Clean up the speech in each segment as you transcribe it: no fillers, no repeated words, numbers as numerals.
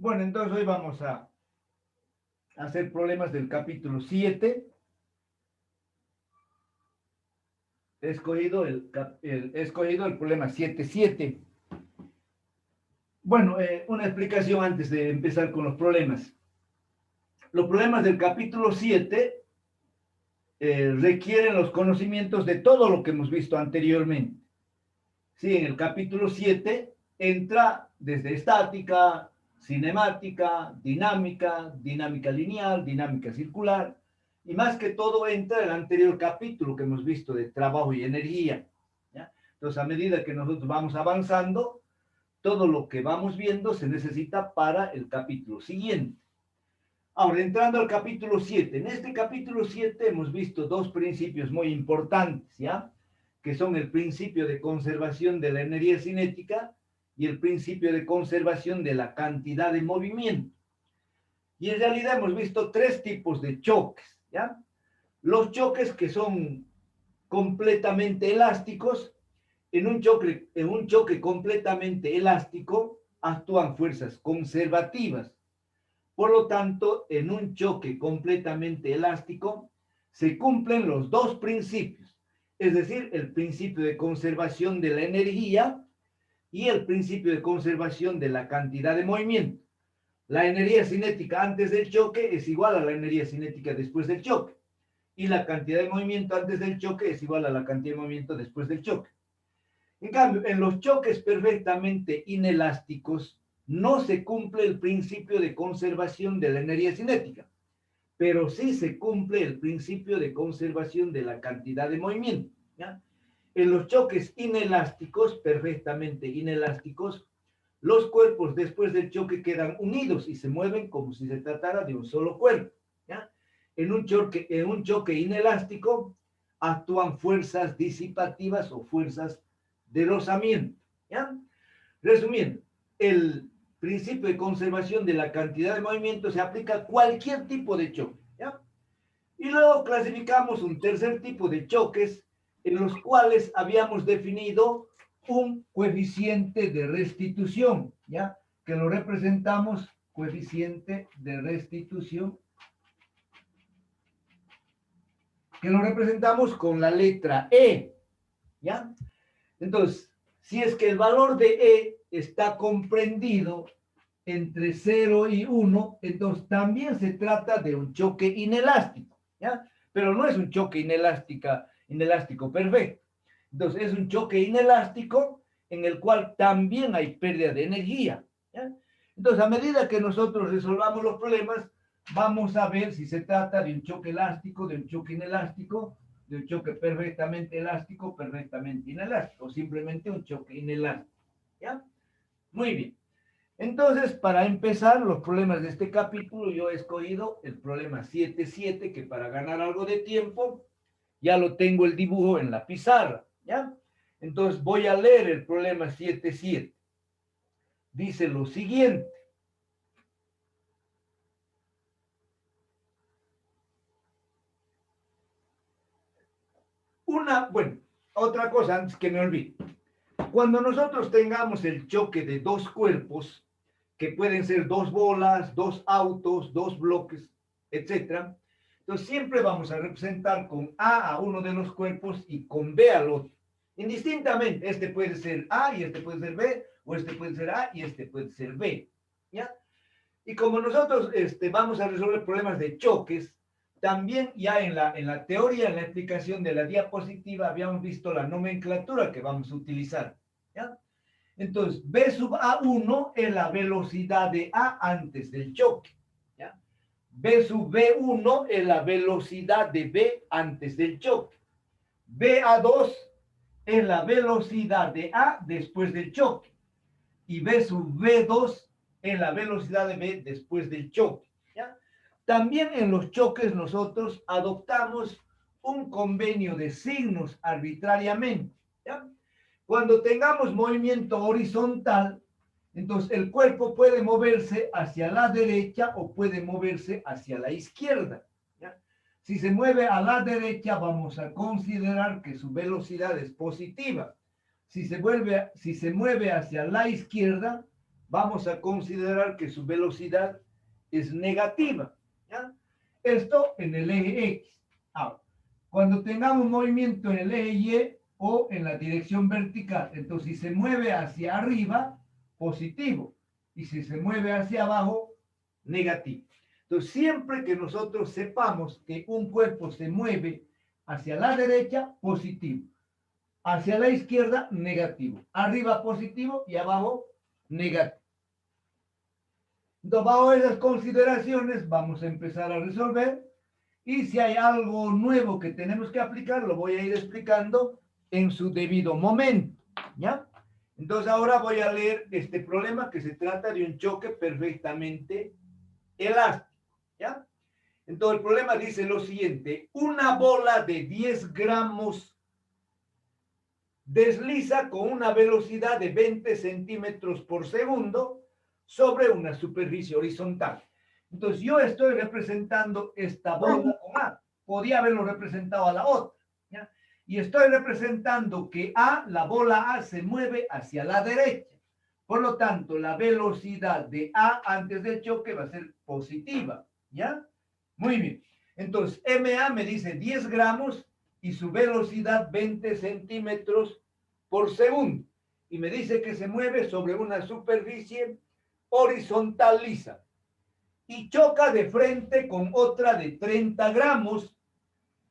Bueno, entonces hoy vamos a hacer problemas del capítulo 7. He escogido el problema 7.7. Bueno, una explicación antes de empezar con los problemas. Los problemas del capítulo 7 requieren los conocimientos de todo lo que hemos visto anteriormente. Sí, en el capítulo 7 entra desde estática, cinemática, dinámica lineal, dinámica circular, y más que todo entra el anterior capítulo que hemos visto de trabajo y energía, ¿ya? Entonces, a medida que nosotros vamos avanzando, todo lo que vamos viendo se necesita para el capítulo siguiente. Ahora, entrando al capítulo 7. En este capítulo 7 hemos visto dos principios muy importantes, ¿ya? Que son el principio de conservación de la energía cinética y el principio de conservación de la cantidad de movimiento. Y en realidad hemos visto tres tipos de choques, ¿ya? Los choques que son completamente elásticos. En un choque completamente elástico actúan fuerzas conservativas. Por lo tanto, en un choque completamente elástico se cumplen los dos principios, es decir, el principio de conservación de la energía y el principio de conservación de la cantidad de movimiento. La energía cinética antes del choque es igual a la energía cinética después del choque, y la cantidad de movimiento antes del choque es igual a la cantidad de movimiento después del choque. En cambio, en los choques perfectamente inelásticos no se cumple el principio de conservación de la energía cinética, pero sí se cumple el principio de conservación de la cantidad de movimiento, ¿ya? En los choques inelásticos, perfectamente inelásticos, los cuerpos después del choque quedan unidos y se mueven como si se tratara de un solo cuerpo, ¿ya? En un choque inelástico actúan fuerzas disipativas o fuerzas de rozamiento, ¿ya? Resumiendo, el principio de conservación de la cantidad de movimiento se aplica a cualquier tipo de choque, ¿ya? Y luego clasificamos un tercer tipo de choques en los cuales habíamos definido un coeficiente de restitución, ¿ya? Que lo representamos, coeficiente de restitución, que lo representamos con la letra E, ¿ya? Entonces, si es que el valor de E está comprendido entre 0 y 1, entonces también se trata de un choque inelástico, ¿ya? Pero no es un choque inelástico perfecto. Entonces, es un choque inelástico en el cual también hay pérdida de energía, ¿ya? Entonces, a medida que nosotros resolvamos los problemas, vamos a ver si se trata de un choque elástico, de un choque inelástico, de un choque perfectamente elástico, perfectamente inelástico, o simplemente un choque inelástico, ¿ya? Muy bien. Entonces, para empezar los problemas de este capítulo, yo he escogido el problema 7.7, que para ganar algo de tiempo, ya lo tengo el dibujo en la pizarra, ¿ya? Entonces, voy a leer el problema 7.7. Dice lo siguiente. Bueno, otra cosa antes que me olvide. Cuando nosotros tengamos el choque de dos cuerpos, que pueden ser dos bolas, dos autos, dos bloques, etc., entonces siempre vamos a representar con A uno de los cuerpos y con B al otro. Indistintamente, este puede ser A y este puede ser B, o este puede ser A y este puede ser B, ¿ya? Y como nosotros vamos a resolver problemas de choques, también ya en la teoría, en la explicación de la diapositiva, habíamos visto la nomenclatura que vamos a utilizar, ¿ya? Entonces, B sub A1 es la velocidad de A antes del choque, ¿ya? B sub B1 es la velocidad de B antes del choque. BA2 es la velocidad de A después del choque. Y B sub B2 es la velocidad de B después del choque, ¿ya? También en los choques nosotros adoptamos un convenio de signos arbitrariamente, ¿ya? Cuando tengamos movimiento horizontal, entonces el cuerpo puede moverse hacia la derecha o puede moverse hacia la izquierda, ¿ya? Si se mueve a la derecha, vamos a considerar que su velocidad es positiva. Si se mueve hacia la izquierda, vamos a considerar que su velocidad es negativa, ¿ya? Esto en el eje X. Ahora, cuando tengamos movimiento en el eje Y o en la dirección vertical, entonces si se mueve hacia arriba, positivo, y si se mueve hacia abajo, negativo. Entonces, siempre que nosotros sepamos que un cuerpo se mueve hacia la derecha, positivo, hacia la izquierda, negativo, arriba positivo y abajo negativo. Entonces, bajo esas consideraciones, vamos a empezar a resolver. Y si hay algo nuevo que tenemos que aplicar, lo voy a ir explicando en su debido momento, ¿ya? Entonces, ahora voy a leer este problema que se trata de un choque perfectamente elástico, ¿ya? Entonces, el problema dice lo siguiente: una bola de 10 gramos desliza con una velocidad de 20 centímetros por segundo sobre una superficie horizontal. Entonces, yo estoy representando esta bola con A. Podía haberlo representado a la otra, ¿ya? Y estoy representando que A, la bola A, se mueve hacia la derecha. Por lo tanto, la velocidad de A antes del choque va a ser positiva, ¿ya? Muy bien. Entonces, MA me dice 10 gramos y su velocidad 20 centímetros por segundo. Y me dice que se mueve sobre una superficie horizontal lisa y choca de frente con otra de 30 gramos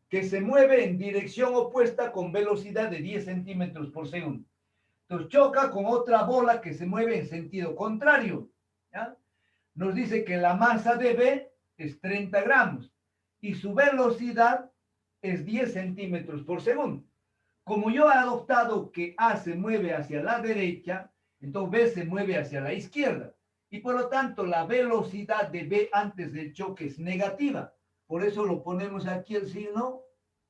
que se mueve en dirección opuesta con velocidad de 10 centímetros por segundo. Entonces choca con otra bola que se mueve en sentido contrario, ¿ya? Nos dice que la masa de B es 30 gramos y su velocidad es 10 centímetros por segundo. Como yo he adoptado que A se mueve hacia la derecha, entonces B se mueve hacia la izquierda. Y por lo tanto, la velocidad de B antes del choque es negativa. Por eso lo ponemos aquí el signo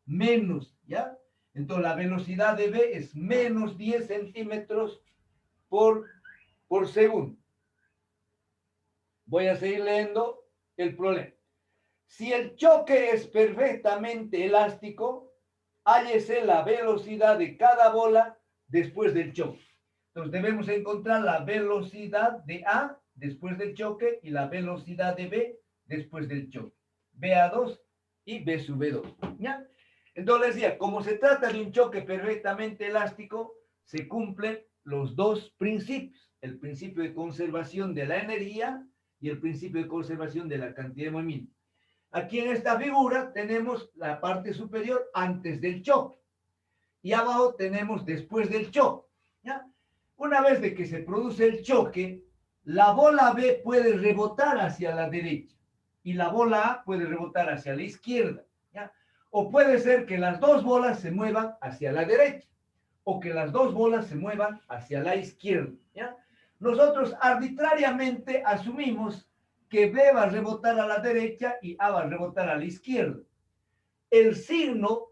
menos, ¿ya? Entonces, la velocidad de B es menos 10 centímetros por segundo. Voy a seguir leyendo el problema. Si el choque es perfectamente elástico, hállese la velocidad de cada bola después del choque. Entonces debemos encontrar la velocidad de A después del choque y la velocidad de B después del choque. BA2 y B sub B2. ¿Ya? Entonces les decía, como se trata de un choque perfectamente elástico, se cumplen los dos principios. El principio de conservación de la energía y el principio de conservación de la cantidad de movimiento. Aquí en esta figura tenemos la parte superior antes del choque y abajo tenemos después del choque, ¿ya? Una vez de que se produce el choque, la bola B puede rebotar hacia la derecha y la bola A puede rebotar hacia la izquierda, ¿ya? O puede ser que las dos bolas se muevan hacia la derecha o que las dos bolas se muevan hacia la izquierda, ¿ya? Nosotros arbitrariamente asumimos que B va a rebotar a la derecha y A va a rebotar a la izquierda. El signo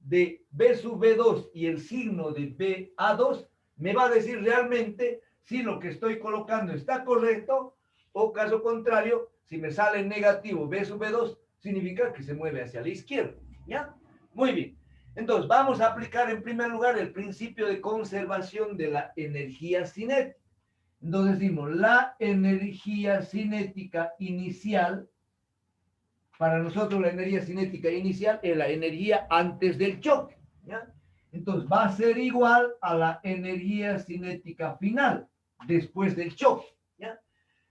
de B sub B2 y el signo de BA2 me va a decir realmente si lo que estoy colocando está correcto o caso contrario, si me sale negativo B sub B2, significa que se mueve hacia la izquierda, ¿ya? Muy bien. Entonces, vamos a aplicar en primer lugar el principio de conservación de la energía cinética. Entonces decimos, la energía cinética inicial, para nosotros la energía cinética inicial es la energía antes del choque, ¿ya? Entonces va a ser igual a la energía cinética final, después del choque, ¿ya?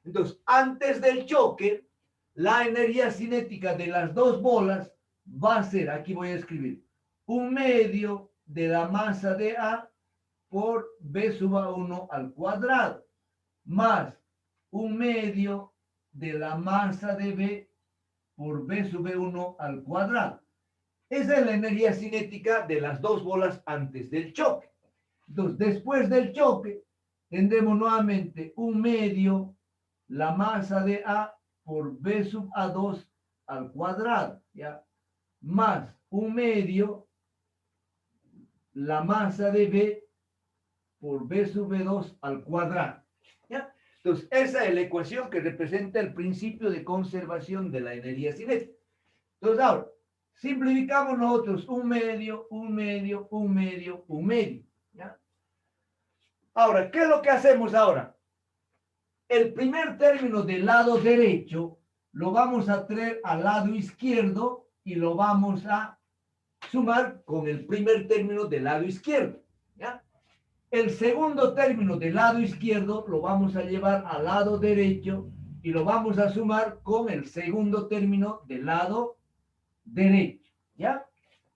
Entonces, antes del choque, la energía cinética de las dos bolas va a ser, aquí voy a escribir, 1/2 de la masa de A por B sub A1 al cuadrado, más 1/2 de la masa de B por B sub B1 al cuadrado. Esa es la energía cinética de las dos bolas antes del choque. Entonces, después del choque, tendremos nuevamente 1/2 la masa de A por B sub A2 al cuadrado, ¿ya? Más 1/2 la masa de B por B sub B2 al cuadrado, ¿ya? Entonces, esa es la ecuación que representa el principio de conservación de la energía cinética. Entonces, ahora, simplificamos nosotros 1/2, 1/2, 1/2, 1/2, ¿ya? Ahora, ¿qué es lo que hacemos ahora? el primer término del lado derecho lo vamos a traer al lado izquierdo y lo vamos a sumar con el primer término del lado izquierdo, ¿ya? El segundo término del lado izquierdo lo vamos a llevar al lado derecho y lo vamos a sumar con el segundo término del lado derecho, ¿ya?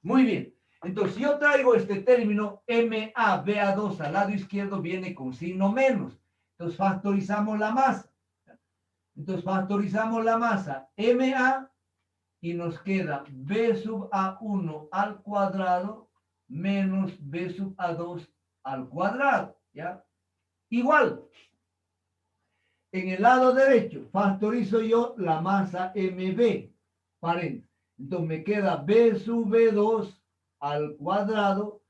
Muy bien. Entonces, si yo traigo este término MABA2 al lado izquierdo, viene con signo menos. Entonces, factorizamos la masa. Entonces, factorizamos la masa MA y nos queda B sub A1 al cuadrado menos B sub A2 al cuadrado, ¿ya? Igual, en el lado derecho, factorizo yo la masa MB, paréntesis. Entonces me queda B sub B2 al cuadrado.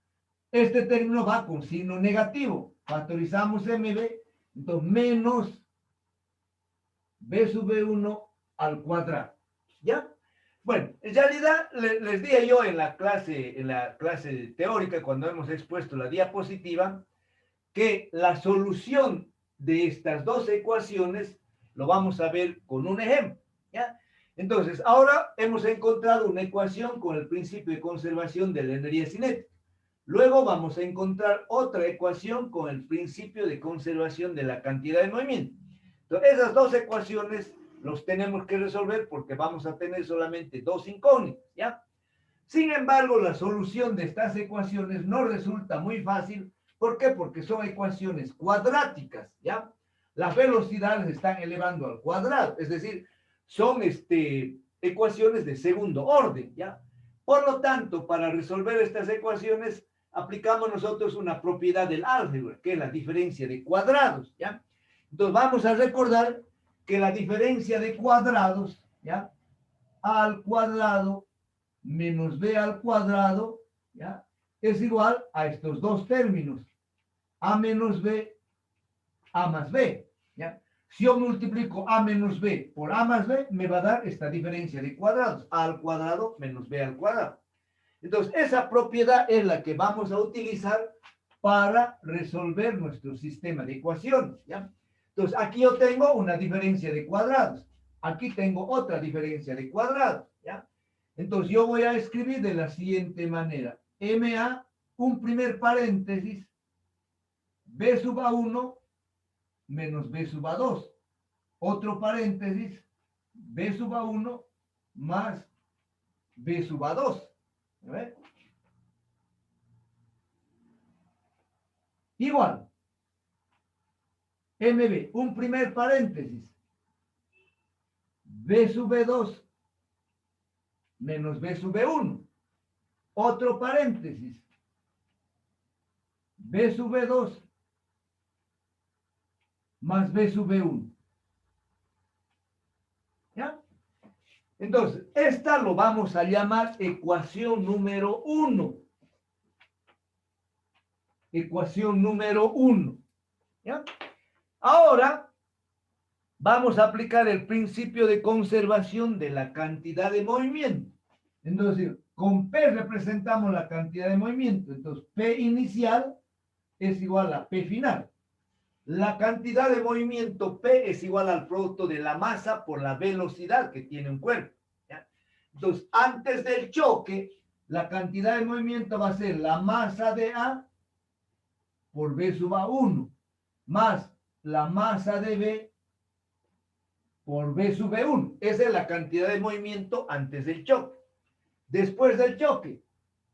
Este término va con signo negativo. Factorizamos MB, entonces menos B sub B1 al cuadrado, ¿ya? Bueno, en realidad les dije yo en la clase teórica, cuando hemos expuesto la diapositiva, que la solución de estas dos ecuaciones lo vamos a ver con un ejemplo, ¿ya? Entonces, ahora hemos encontrado una ecuación con el principio de conservación de la energía cinética. Luego vamos a encontrar otra ecuación con el principio de conservación de la cantidad de movimiento. Entonces, esas dos ecuaciones los tenemos que resolver porque vamos a tener solamente dos incógnitas, ¿ya? Sin embargo, la solución de estas ecuaciones no resulta muy fácil. ¿Por qué? Porque son ecuaciones cuadráticas, ¿ya? Las velocidades se están elevando al cuadrado, es decir, son ecuaciones de segundo orden, ¿ya? Por lo tanto, para resolver estas ecuaciones, aplicamos nosotros una propiedad del álgebra, que es la diferencia de cuadrados, ¿ya? Entonces, vamos a recordar que la diferencia de cuadrados, ¿ya? A al cuadrado menos b al cuadrado, ¿ya? Es igual a estos dos términos, a menos b, a más b, ¿ya? Si yo multiplico a menos b por a más b, me va a dar esta diferencia de cuadrados, a al cuadrado menos b al cuadrado. Entonces, esa propiedad es la que vamos a utilizar para resolver nuestro sistema de ecuaciones, ¿ya? Entonces, aquí yo tengo una diferencia de cuadrados, aquí tengo otra diferencia de cuadrados, ¿ya? Entonces, yo voy a escribir de la siguiente manera. MA, un primer paréntesis, B sub A1 menos B sub A2. Otro paréntesis, B sub A1 más B sub A2. ¿Ve? Igual. MB, un primer paréntesis, B sub B2 menos B sub B1. Otro paréntesis, B sub B2 más B sub B1. ¿Ya? Entonces, esta lo vamos a llamar ecuación número 1. Ecuación número 1. ¿Ya? Ahora, vamos a aplicar el principio de conservación de la cantidad de movimiento. Entonces, con P representamos la cantidad de movimiento. Entonces, P inicial es igual a P final. La cantidad de movimiento P es igual al producto de la masa por la velocidad que tiene un cuerpo, ¿ya? Entonces, antes del choque, la cantidad de movimiento va a ser la masa de A por B sub A1, más la masa de B por B sub B1. Esa es la cantidad de movimiento antes del choque. Después del choque,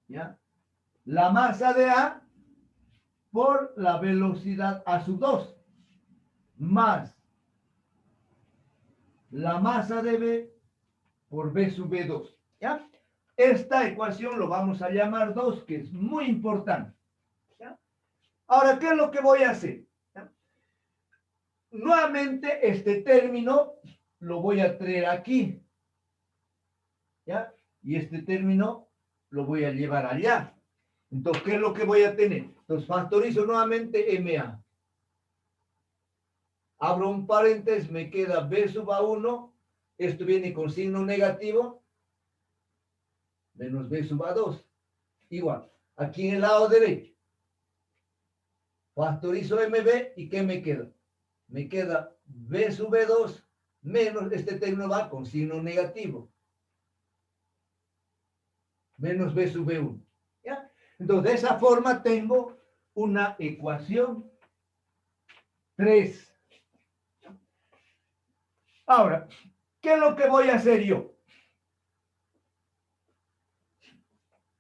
¿ya? La masa de A por la velocidad A sub 2, más la masa de B por B sub B2, ¿ya? Esta ecuación lo vamos a llamar 2, que es muy importante, ¿ya? Ahora, ¿qué es lo que voy a hacer? ¿Ya? Nuevamente, este término lo voy a traer aquí, ¿ya? Y este término lo voy a llevar allá. Entonces, ¿qué es lo que voy a tener? Entonces, factorizo nuevamente MA. Abro un paréntesis, me queda B sub A1, esto viene con signo negativo, menos B sub A2. Igual, aquí en el lado derecho, factorizo MB y ¿qué me queda? me queda B sub B2 menos, este término va con signo negativo, menos B sub B1. ¿Ya? Entonces, de esa forma tengo una ecuación 3. Ahora, ¿qué es lo que voy a hacer yo?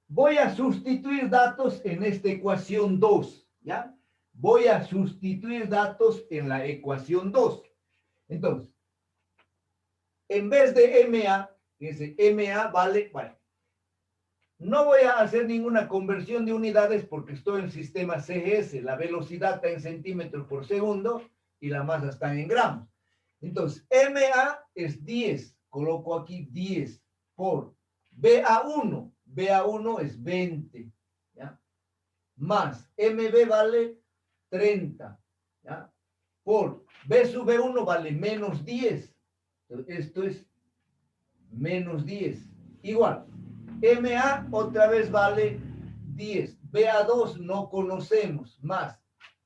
Voy a sustituir datos en esta ecuación 2, ¿ya? Voy a sustituir datos en la ecuación 2. Entonces, en vez de MA, fíjense, MA vale, bueno, no voy a hacer ninguna conversión de unidades porque estoy en el sistema CGS, la velocidad está en centímetros por segundo y la masa está en gramos. Entonces, MA es 10, coloco aquí 10 por BA1, BA1 es 20, ¿ya? Más MB vale 30, ¿ya? Por B sub B1 vale menos 10, entonces, esto es menos 10, igual. MA otra vez vale 10, BA2 no conocemos, más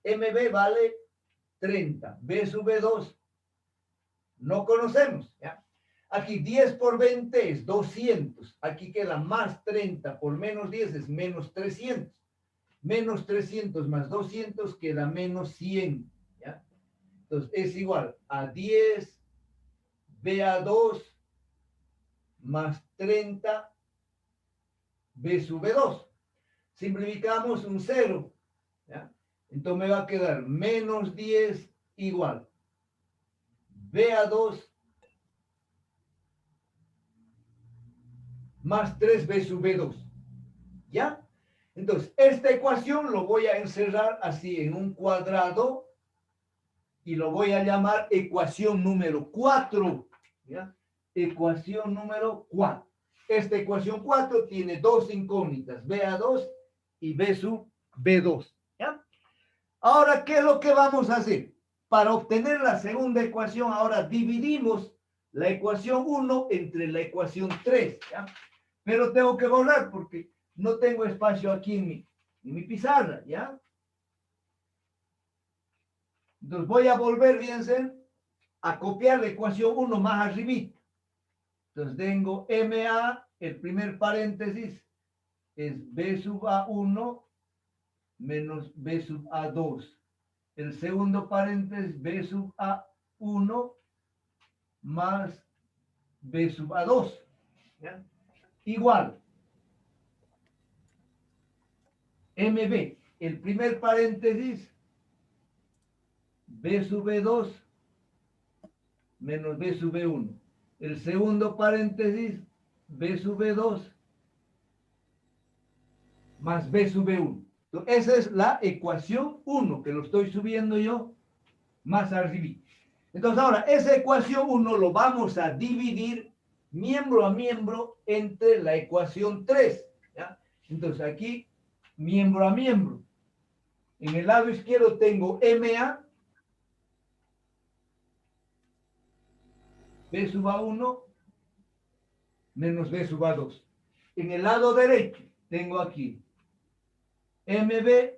MB vale 30, B sub B2 no conocemos, ¿ya? Aquí 10 por 20 es 200, aquí queda más 30 por menos 10 es menos 300, menos 300 más 200 queda menos 100, ¿ya? Entonces es igual a 10 BA2 más 30 B sub B2. Simplificamos un 0, ¿ya? Entonces me va a quedar menos 10 igual BA2 más 3B sub B2, ¿ya? Entonces, esta ecuación lo voy a encerrar así en un cuadrado y lo voy a llamar ecuación número 4, ¿ya? Ecuación número 4. Esta ecuación 4 tiene dos incógnitas, BA2 y B sub B2, ¿ya? Ahora, ¿qué es lo que vamos a hacer? Para obtener la segunda ecuación, ahora dividimos la ecuación 1 entre la ecuación 3, ¿ya? Pero tengo que borrar porque no tengo espacio aquí en mi pizarra, ¿ya? Entonces voy a volver, fíjense, a copiar la ecuación 1 más arribita. Entonces tengo MA, el primer paréntesis es B sub A1 menos B sub A2. El segundo paréntesis B sub A1 más B sub A2. ¿Ya? Igual. MB, el primer paréntesis B sub B2 menos B sub B1. El segundo paréntesis B sub B2 más B sub B1. Entonces, esa es la ecuación 1, que lo estoy subiendo yo más arriba. Entonces, ahora, esa ecuación 1 lo vamos a dividir miembro a miembro entre la ecuación 3. ¿Ya? Entonces, aquí, miembro a miembro. En el lado izquierdo tengo MA, B sub A1 menos B sub A2. En el lado derecho tengo aquí MB,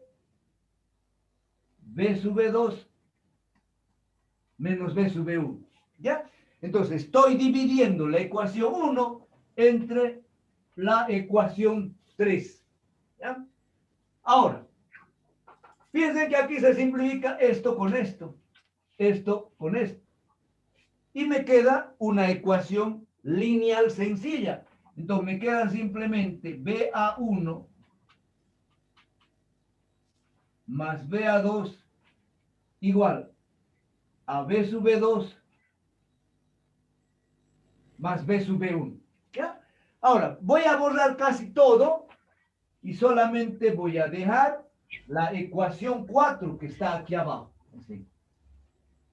B sub B2 menos B sub B1. ¿Ya? Entonces, estoy dividiendo la ecuación 1 entre la ecuación 3. ¿Ya? Ahora, piensen que aquí se simplifica esto con esto con esto. Y me queda una ecuación lineal sencilla. Entonces, me queda simplemente BA1 más BA2 igual a B sub B2 más B sub B1. ¿Ya? Ahora, voy a borrar casi todo y solamente voy a dejar la ecuación 4 que está aquí abajo. Así.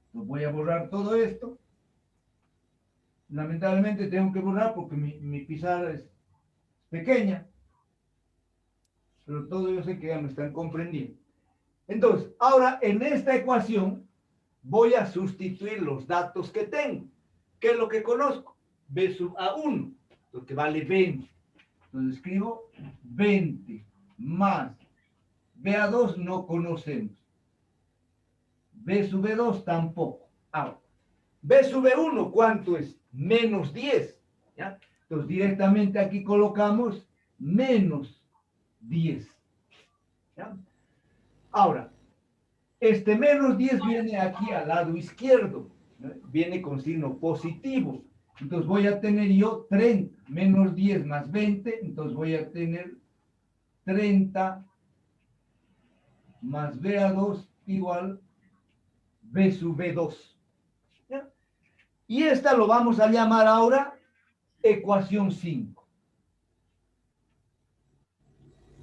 Entonces voy a borrar todo esto. Lamentablemente tengo que borrar porque mi pizarra es pequeña. Pero todo yo sé que ya me están comprendiendo. Entonces, ahora en esta ecuación voy a sustituir los datos que tengo. ¿Qué es lo que conozco? B sub A1, lo que vale 20. Entonces escribo 20 más BA2 no conocemos. B sub B2 tampoco. Ahora, B sub B1, ¿cuánto es? Menos 10. ¿Ya? Entonces, directamente aquí colocamos menos 10. ¿Ya? Ahora, este menos 10 viene aquí al lado izquierdo, ¿no? Viene con signo positivo. Entonces voy a tener yo 30, menos 10 más 20, entonces voy a tener 30 más BA2 igual B sub B2. ¿Ya? Y esta lo vamos a llamar ahora ecuación 5.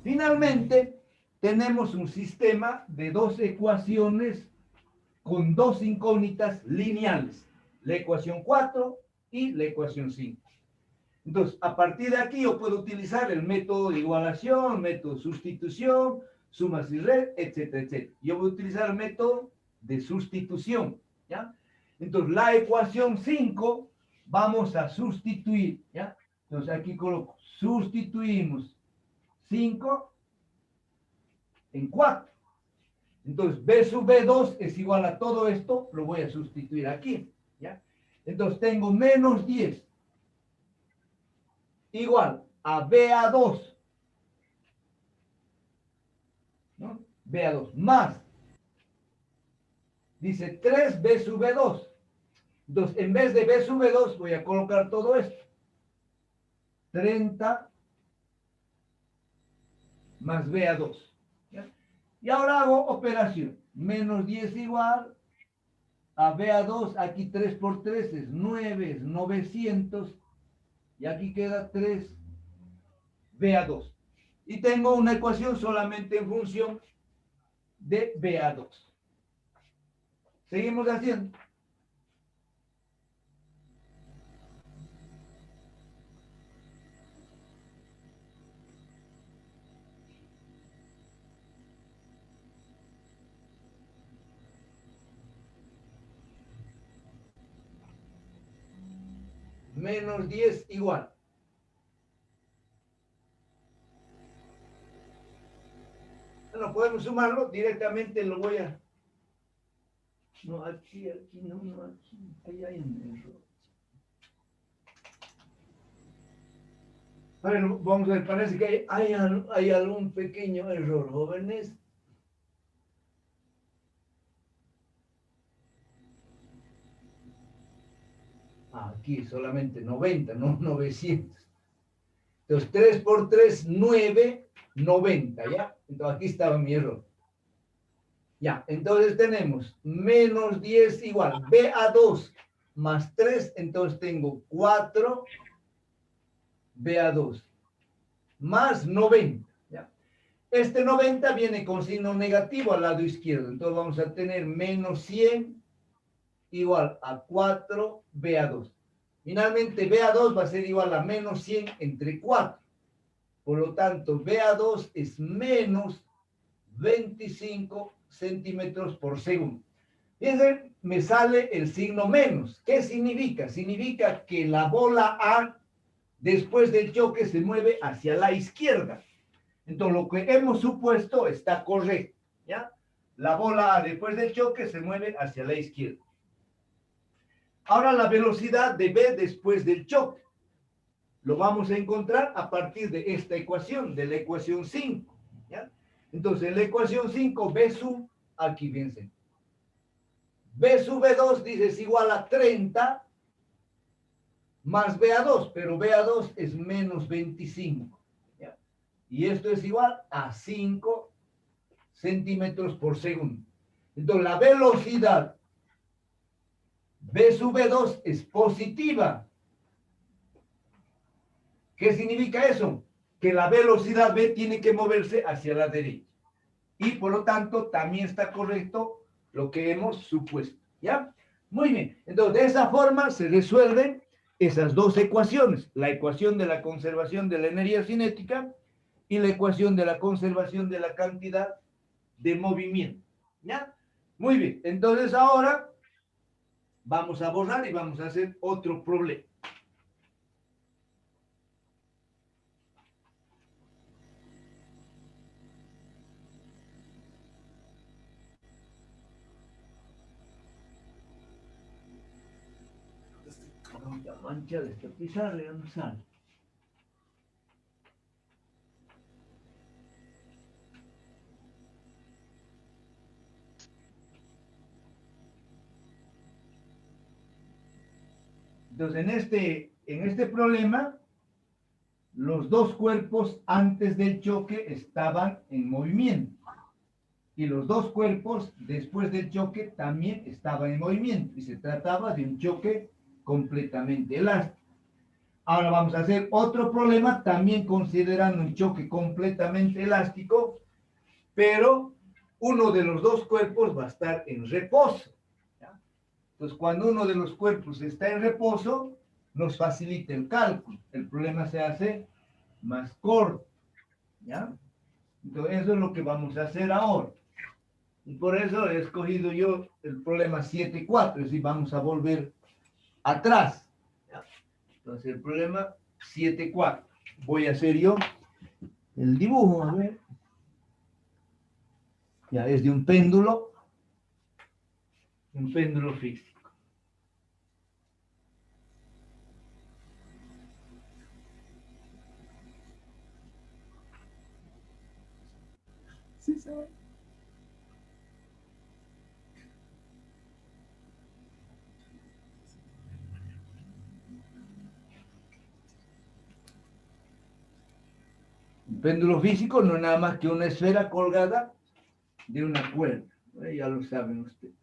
Finalmente, tenemos un sistema de dos ecuaciones con dos incógnitas lineales, la ecuación 4 y la ecuación 5. Entonces, a partir de aquí yo puedo utilizar el método de igualación, método de sustitución, sumas y red, etcétera, etcétera. Yo voy a utilizar el método de sustitución, ¿ya? Entonces, la ecuación 5 vamos a sustituir, ¿ya? Entonces, aquí coloco, sustituimos 5 en 4. Entonces, B sub B2 es igual a todo esto, lo voy a sustituir aquí, ¿ya? Entonces, tengo menos 10 igual a BA2, ¿no? BA2 más, dice 3B sub B2. Entonces, en vez de B sub B2, voy a colocar todo esto. 30 más BA2. ¿Ya? Y ahora hago operación. Menos 10 igual a BA2, aquí 3 por 3 es 9, es 900, y aquí queda 3 BA2. Y tengo una ecuación solamente en función de BA2. Seguimos haciendo. Menos 10 igual. Bueno, podemos sumarlo, directamente lo voy a... No, aquí, no, aquí, ahí hay un error. Bueno, vamos a ver, parece que hay algún pequeño error, jóvenes. Aquí solamente 90, no 900. Entonces, 3 por 3, 9, 90, ¿ya? Entonces, aquí estaba mi error. Ya, entonces tenemos menos 10 igual, B a 2 más 3, entonces tengo 4 B a 2 más 90, ¿ya? Este 90 viene con signo negativo al lado izquierdo, entonces vamos a tener menos 100 igual a 4 B a 2. Finalmente, B a 2 va a ser igual a menos 100 entre 4. Por lo tanto, B a 2 es menos 25 centímetros por segundo. Fíjense, me sale el signo menos. ¿Qué significa? Significa que la bola A, después del choque, se mueve hacia la izquierda. Entonces, lo que hemos supuesto está correcto, ¿ya? La bola A, después del choque, se mueve hacia la izquierda. Ahora, la velocidad de B después del choque lo vamos a encontrar a partir de esta ecuación, de la ecuación 5, ¿ya? Entonces, en la ecuación 5, B sub, aquí fíjense, B sub B2 dice es igual a 30 más BA2, pero BA2 es menos 25, ¿ya? Y esto es igual a 5 centímetros por segundo. Entonces, la velocidad B sub B2 es positiva. ¿Qué significa eso? Que la velocidad B tiene que moverse hacia la derecha. Y por lo tanto, también está correcto lo que hemos supuesto. ¿Ya? Muy bien. Entonces, de esa forma se resuelven esas dos ecuaciones. La ecuación de la conservación de la energía cinética y la ecuación de la conservación de la cantidad de movimiento. ¿Ya? Muy bien. Entonces, ahora vamos a borrar y vamos a hacer otro problema. La mancha de esta pizarra ya no sale. Entonces, en este problema, los dos cuerpos antes del choque estaban en movimiento. Y los dos cuerpos después del choque también estaban en movimiento. Y se trataba de un choque completamente elástico. Ahora vamos a hacer otro problema, también considerando un choque completamente elástico, pero uno de los dos cuerpos va a estar en reposo. ¿Ya? Entonces, cuando uno de los cuerpos está en reposo, nos facilita el cálculo. El problema se hace más corto. ¿Ya? Entonces, eso es lo que vamos a hacer ahora. Y por eso he escogido yo el problema 7.4, es decir, vamos a volver atrás. ¿Ya? Entonces, el problema 7.4. Voy a hacer yo el dibujo, a ver. Ya, es de un péndulo físico. Sí, sabe. Un péndulo físico no es nada más que una esfera colgada de una cuerda. Ya lo saben ustedes.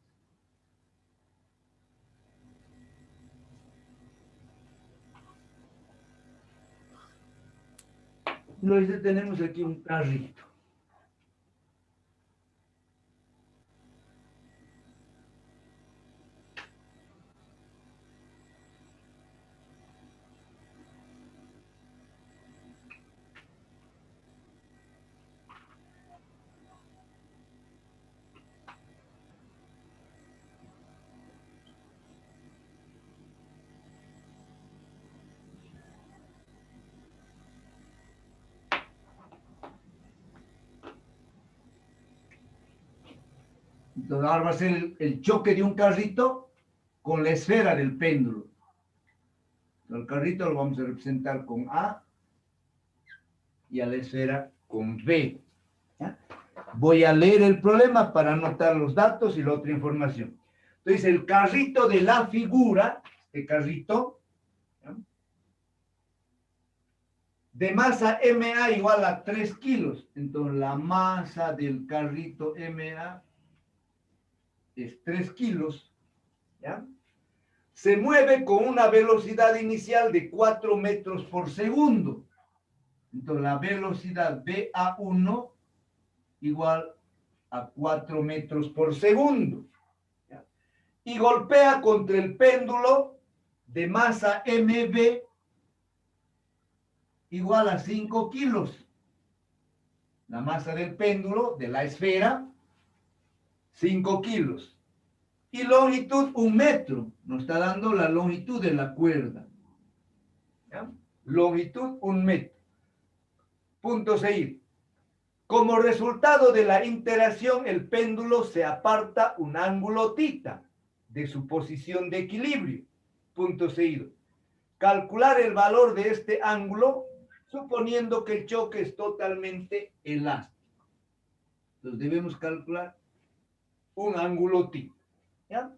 Luego tenemos aquí un carrito. Entonces ahora va a ser el choque de un carrito con la esfera del péndulo. El carrito lo vamos a representar con A y a la esfera con B. ¿Ya? Voy a leer el problema para anotar los datos y la otra información. Entonces, el carrito de la figura, este carrito, ¿ya? De masa MA igual a 3 kilos. Entonces, la masa del carrito MA es 3 kilos. ¿Ya? Se mueve con una velocidad inicial de 4 metros por segundo. Entonces, la velocidad BA1 igual a 4 metros por segundo. ¿Ya? Y golpea contra el péndulo de masa MB igual a 5 kilos. La masa del péndulo, de la esfera, 5 kilos. Y longitud 1 metro. Nos está dando la longitud de la cuerda. ¿Ya? Longitud 1 metro. Punto seguir. Como resultado de la interacción, el péndulo se aparta un ángulo tita de su posición de equilibrio. Punto seguido. Calcular el valor de este ángulo suponiendo que el choque es totalmente elástico. Entonces debemos calcular un ángulo tita. ¿Ya?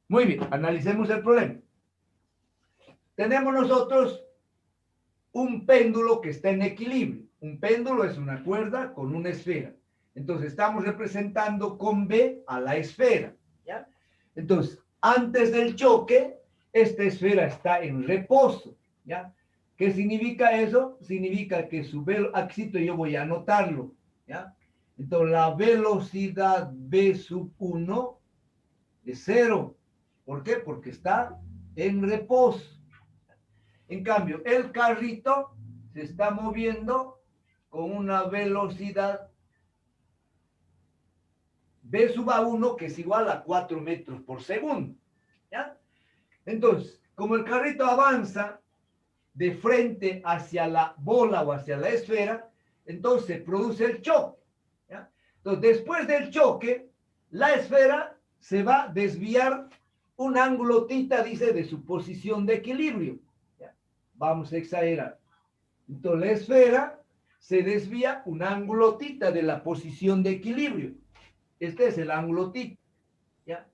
Muy bien, analicemos el problema. Tenemos nosotros un péndulo que está en equilibrio. Un péndulo es una cuerda con una esfera. Entonces estamos representando con B a la esfera. ¿Ya? Entonces, antes del choque, esta esfera está en reposo. ¿Ya? ¿Qué significa eso? Significa que su velocidad, yo voy a anotarlo. ¿Ya? Entonces, la velocidad B sub 1 es 0. ¿Por qué? Porque está en reposo. En cambio, el carrito se está moviendo con una velocidad B sub A1 que es igual a 4 metros por segundo. ¿Ya? Entonces, como el carrito avanza de frente hacia la bola o hacia la esfera, entonces se produce el choque. ¿Ya? Entonces, después del choque, la esfera se va a desviar un ángulo θ, dice, de su posición de equilibrio. ¿Ya? Vamos a exagerar. Entonces la esfera se desvía un ángulo θ de la posición de equilibrio. Este es el ángulo θ. ¿Ya?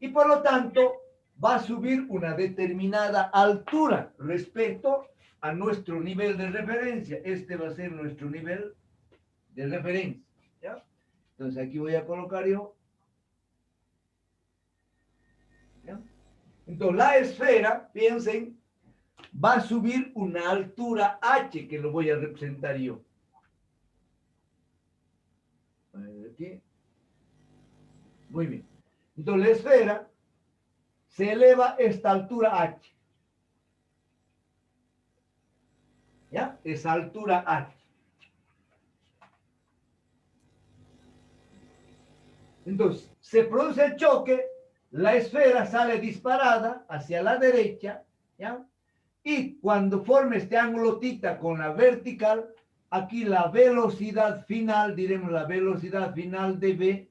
Y por lo tanto va a subir una determinada altura respecto a nuestro nivel de referencia. Este va a ser nuestro nivel de referencia. ¿Ya? Entonces aquí voy a colocar yo. ¿Ya? Entonces la esfera, piensen, va a subir una altura h, que lo voy a representar yo. Aquí. Muy bien. Entonces la esfera se eleva esta altura h. ¿Ya? Esa altura h. Entonces, se produce el choque, la esfera sale disparada hacia la derecha, ¿ya? Y cuando forme este ángulo θ con la vertical, aquí la velocidad final, diremos la velocidad final de V,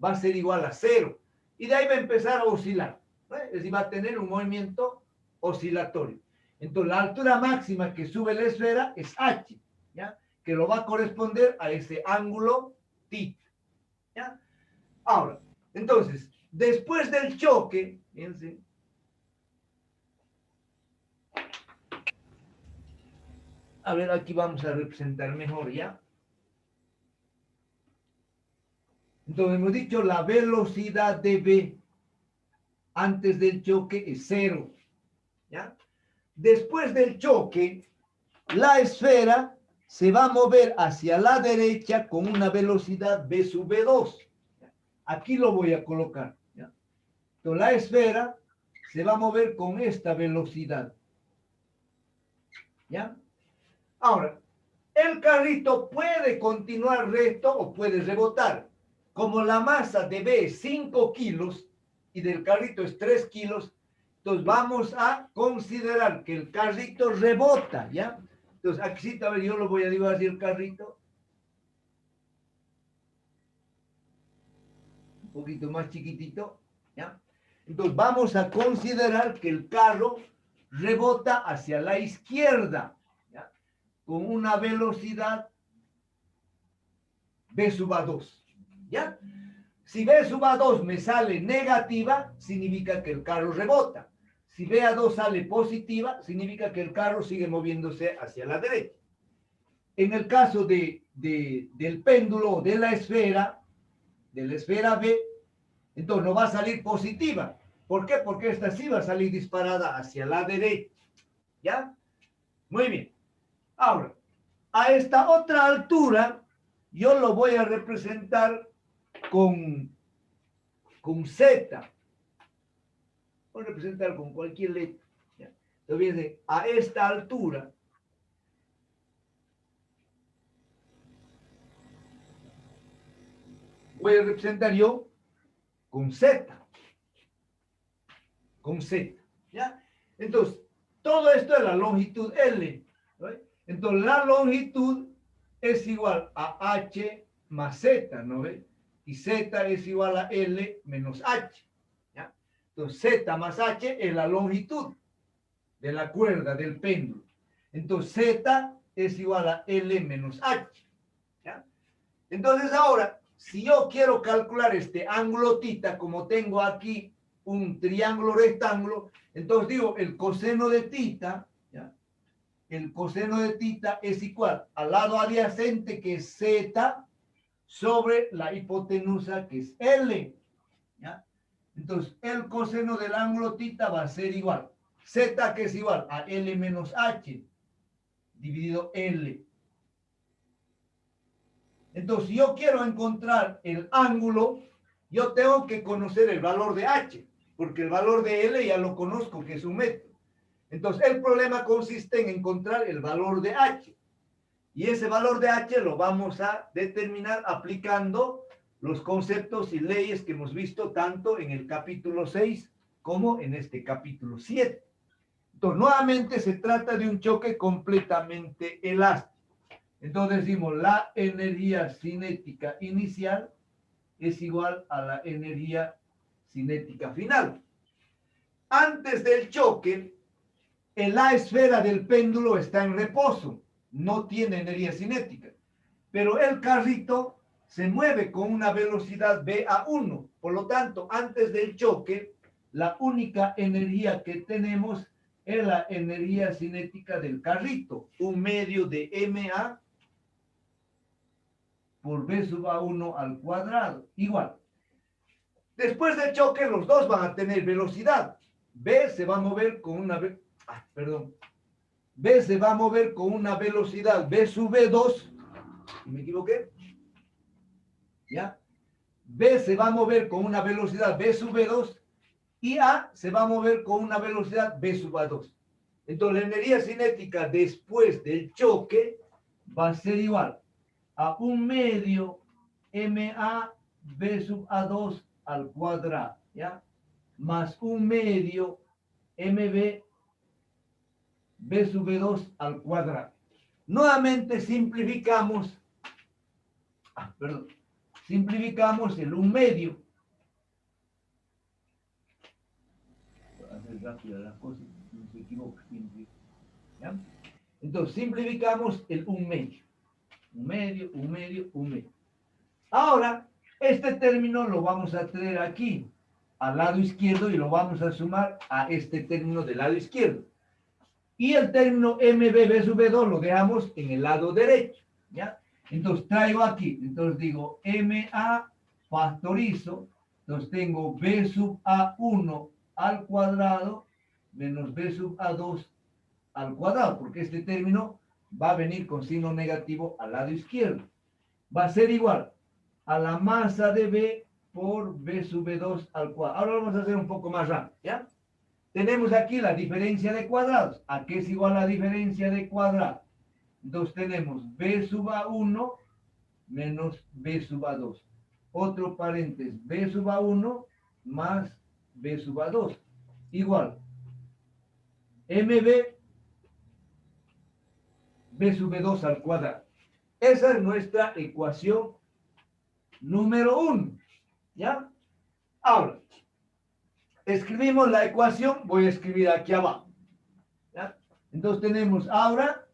va a ser igual a 0. Y de ahí va a empezar a oscilar. Es decir, va a tener un movimiento oscilatorio. Entonces, la altura máxima que sube la esfera es h, ¿ya? Que lo va a corresponder a ese ángulo θ, ¿ya? Ahora, entonces, después del choque, fíjense, a ver, aquí vamos a representar mejor, ¿ya? Entonces, hemos dicho la velocidad de V antes del choque es 0, ¿ya? Después del choque, la esfera se va a mover hacia la derecha con una velocidad V sub V2. Aquí lo voy a colocar, ¿ya? Entonces, la esfera se va a mover con esta velocidad, ¿ya? Ahora, el carrito puede continuar recto o puede rebotar. Como la masa de B es 5 kilos y del carrito es 3 kilos, entonces vamos a considerar que el carrito rebota, ¿ya? Entonces, aquí sí, a ver, yo lo voy a dibujar así el carrito. Un poquito más chiquitito, ¿ya? Entonces, vamos a considerar que el carro rebota hacia la izquierda, ¿ya? Con una velocidad B sub a 2, ¿ya? Si B sub a 2 me sale negativa, significa que el carro rebota. Si B a 2 sale positiva, significa que el carro sigue moviéndose hacia la derecha. En el caso del péndulo de la esfera B, entonces no va a salir positiva. ¿Por qué? Porque esta sí va a salir disparada hacia la derecha. ¿Ya? Muy bien. Ahora, a esta otra altura, yo lo voy a representar con Z. Voy a representar con cualquier letra. ¿Ya? Entonces, a esta altura, voy a representar yo con Z. Con Z. ¿Ya? Entonces, todo esto es la longitud L. ¿No? Entonces, la longitud es igual a H más Z, ¿no ve? Y Z es igual a L menos H. ¿Ya? Entonces, Z más H es la longitud de la cuerda, del péndulo. Entonces, Z es igual a L menos H. ¿Ya? Entonces, ahora, si yo quiero calcular este ángulo θ, como tengo aquí un triángulo rectángulo, entonces digo, el coseno de θ, ¿ya? El coseno de θ es igual al lado adyacente, que es Z, sobre la hipotenusa, que es L, ¿ya? Entonces, el coseno del ángulo θ va a ser igual. Z, que es igual a L menos H, dividido L. Entonces, si yo quiero encontrar el ángulo, yo tengo que conocer el valor de H, porque el valor de L ya lo conozco, que es 1 metro. Entonces, el problema consiste en encontrar el valor de H. Y ese valor de H lo vamos a determinar aplicando los conceptos y leyes que hemos visto tanto en el capítulo 6 como en este capítulo 7. Entonces, nuevamente se trata de un choque completamente elástico. Entonces decimos, la energía cinética inicial es igual a la energía cinética final. antes del choque, la esfera del péndulo está en reposo, no tiene energía cinética, pero el carrito se mueve con una velocidad VA1. Por lo tanto, antes del choque, la única energía que tenemos es la energía cinética del carrito, un medio de MA por B sub A1 al cuadrado, igual. Después del choque, los dos van a tener velocidad. B se va a mover con una... B se va a mover con una velocidad B sub B2. ¿Me equivoqué? ¿Ya? B se va a mover con una velocidad B sub B2 y A se va a mover con una velocidad B sub A2. Entonces, la energía cinética después del choque va a ser igual a un medio MA B sub A2 al cuadrado, ¿ya? Más un medio MB B sub B2 al cuadrado. Nuevamente simplificamos, simplificamos el un medio. Para hacer rápida la cosa, no se equivoca siempre. ¿Ya? Entonces simplificamos el un medio. Un medio, un medio, un medio. Ahora, este término lo vamos a traer aquí, al lado izquierdo, y lo vamos a sumar a este término del lado izquierdo. Y el término MB sub B2 lo dejamos en el lado derecho, ¿ya? Entonces traigo aquí, entonces digo MA factorizo, entonces tengo B sub A1 al cuadrado menos B sub A2 al cuadrado, porque este término va a venir con signo negativo al lado izquierdo. Va a ser igual a la masa de B por B sub B2 al cuadrado. Ahora vamos a hacer un poco más rápido, ¿ya? Tenemos aquí la diferencia de cuadrados. ¿A qué es igual la diferencia de cuadrados? Entonces tenemos B sub A1 menos B sub A2. Otro paréntesis, B sub A1 más B sub A2. Igual. MB B sub B2 al cuadrado. Esa es nuestra ecuación número 1. ¿Ya? Ahora, escribimos la ecuación, voy a escribir aquí abajo. ¿Ya? Entonces tenemos ahora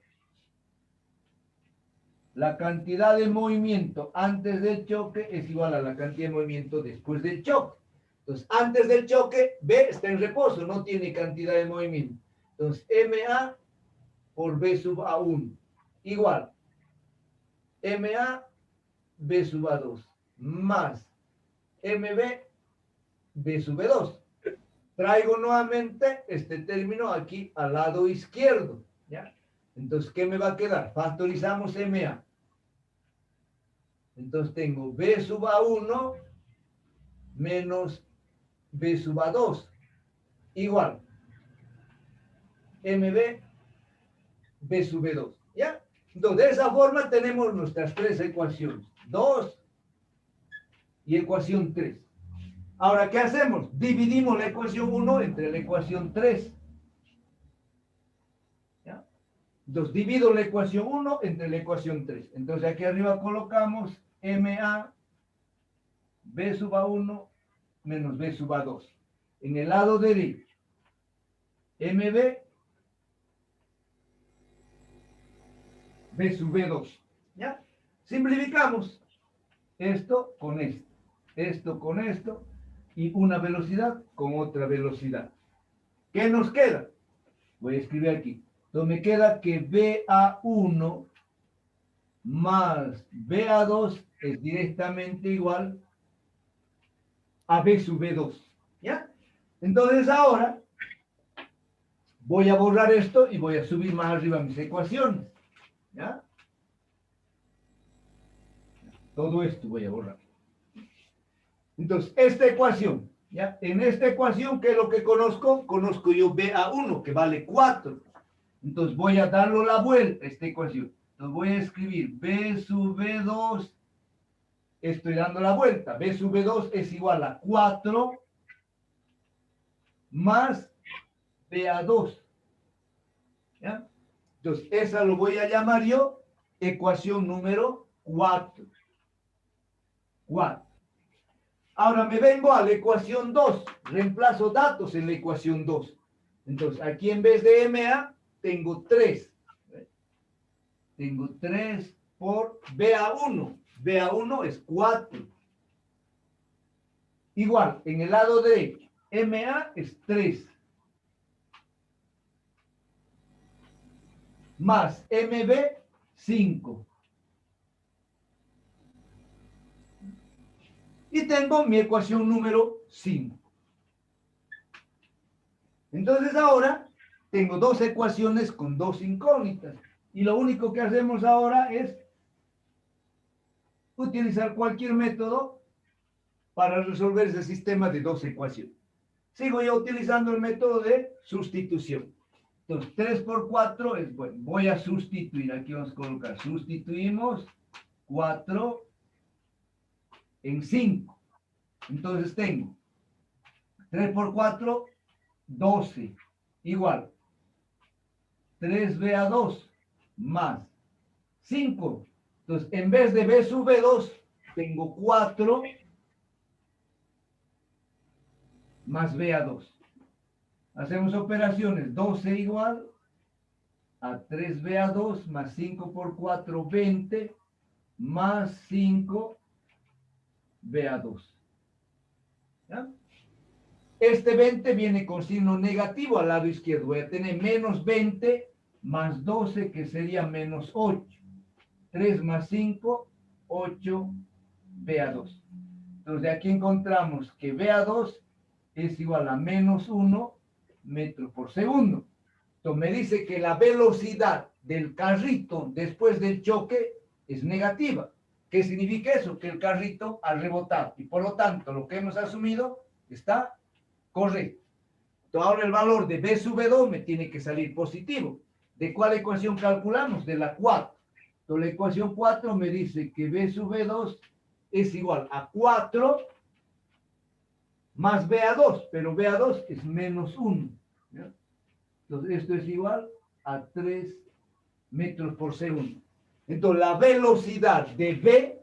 la cantidad de movimiento antes del choque es igual a la cantidad de movimiento después del choque. Entonces, antes del choque, B está en reposo, no tiene cantidad de movimiento. Entonces, MA por B sub A1 igual MA B sub A2 más MB B sub B2. Traigo nuevamente este término aquí al lado izquierdo, ¿ya? Entonces, ¿qué me va a quedar? Factorizamos MA. Entonces tengo B sub A1 menos B sub A2 igual MB B sub B2, ¿ya? Entonces, de esa forma tenemos nuestras tres ecuaciones. 2 y ecuación 3. Ahora, ¿qué hacemos? Dividimos la ecuación 1 entre la ecuación 3. ¿Ya? Entonces, divido la ecuación 1 entre la ecuación 3. Entonces, aquí arriba colocamos MA B sub A1 menos B sub A2. En el lado derecho, MB B sub B2. ¿Ya? Simplificamos esto con esto con esto, y una velocidad con otra velocidad. ¿Qué nos queda? Voy a escribir aquí. Entonces me queda que BA1 más BA2 es directamente igual a B sub B2. ¿Ya? Entonces ahora voy a borrar esto y voy a subir más arriba mis ecuaciones. ¿Ya? Todo esto voy a borrar. Entonces, esta ecuación, ¿ya? En esta ecuación, ¿qué es lo que conozco? Conozco yo BA1, que vale 4. Entonces, voy a darle la vuelta a esta ecuación. Entonces, voy a escribir B sub B2, estoy dando la vuelta. B sub B2 es igual a 4 más BA2. ¿Ya? Entonces, esa lo voy a llamar yo ecuación número 4. 4. Ahora me vengo a la ecuación 2, reemplazo datos en la ecuación 2. Entonces, aquí en vez de MA, tengo 3. Tengo 3 por BA1. BA1 es 4. Igual, en el lado derecho, MA es 3. Más MB, 5. Y tengo mi ecuación número 5. Entonces ahora tengo dos ecuaciones con dos incógnitas. Y lo único que hacemos ahora es utilizar cualquier método para resolver ese sistema de dos ecuaciones. Sigo yo utilizando el método de sustitución. Entonces, 3 por 4 es, bueno, voy a sustituir. Aquí vamos a colocar, sustituimos 4 en 5. Entonces tengo 3 por 4, 12. Igual. 3BA2 más 5. Entonces, en vez de B sub B2, tengo 4 más BA2. Hacemos operaciones. 12 igual a 3BA2 más 5 por 4, 20, más 5 BA2. ¿Ya? Este 20 viene con signo negativo al lado izquierdo. Voy a tener menos 20 más 12, que sería menos 8. 3 más 5, 8 BA2. Entonces, de aquí encontramos que BA2 es igual a menos 1 metros por segundo. Entonces, me dice que la velocidad del carrito después del choque es negativa. ¿Qué significa eso? Que el carrito ha rebotado. Y por lo tanto, lo que hemos asumido está correcto. Entonces, ahora el valor de B sub B2 me tiene que salir positivo. ¿De cuál ecuación calculamos? De la 4. Entonces, la ecuación 4 me dice que B sub B2 es igual a 4 más BA2, pero BA2 es menos 1. ¿Ya? Entonces, esto es igual a 3 metros por segundo. Entonces, la velocidad de B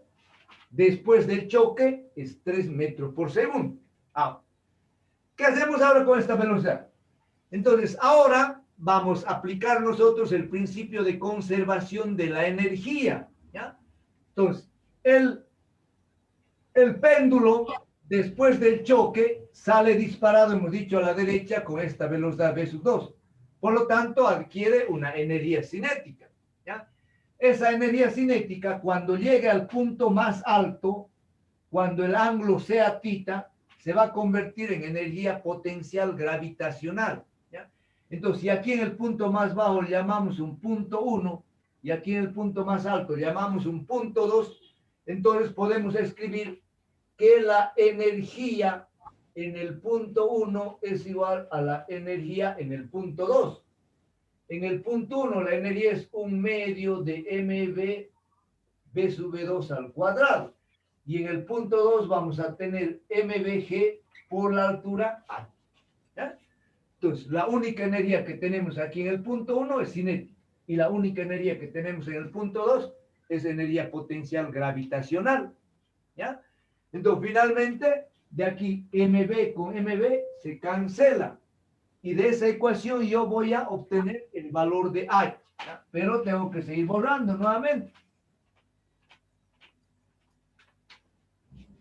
después del choque es 3 metros por segundo. Ahora, ¿qué hacemos ahora con esta velocidad? Entonces, ahora vamos a aplicar nosotros el principio de conservación de la energía. ¿Ya? Entonces, el péndulo, después del choque, sale disparado, hemos dicho, a la derecha con esta velocidad v sub 2. Por lo tanto, adquiere una energía cinética. ¿Ya? Esa energía cinética, cuando llegue al punto más alto, cuando el ángulo sea θ, se va a convertir en energía potencial gravitacional. ¿Ya? Entonces, si aquí en el punto más bajo le llamamos un punto 1, y aquí en el punto más alto le llamamos un punto 2, entonces podemos escribir que la energía en el punto 1 es igual a la energía en el punto 2. En el punto 1 la energía es 1/2 de mv b sub b2 al cuadrado. Y en el punto 2 vamos a tener mvg por la altura a. ¿Ya? Entonces, la única energía que tenemos aquí en el punto 1 es cinética. Y la única energía que tenemos en el punto 2 es energía potencial gravitacional. ¿Ya? Entonces, finalmente, de aquí mv con mv se cancela. Y de esa ecuación yo voy a obtener el valor de H. ¿Ya? Pero tengo que seguir borrando nuevamente.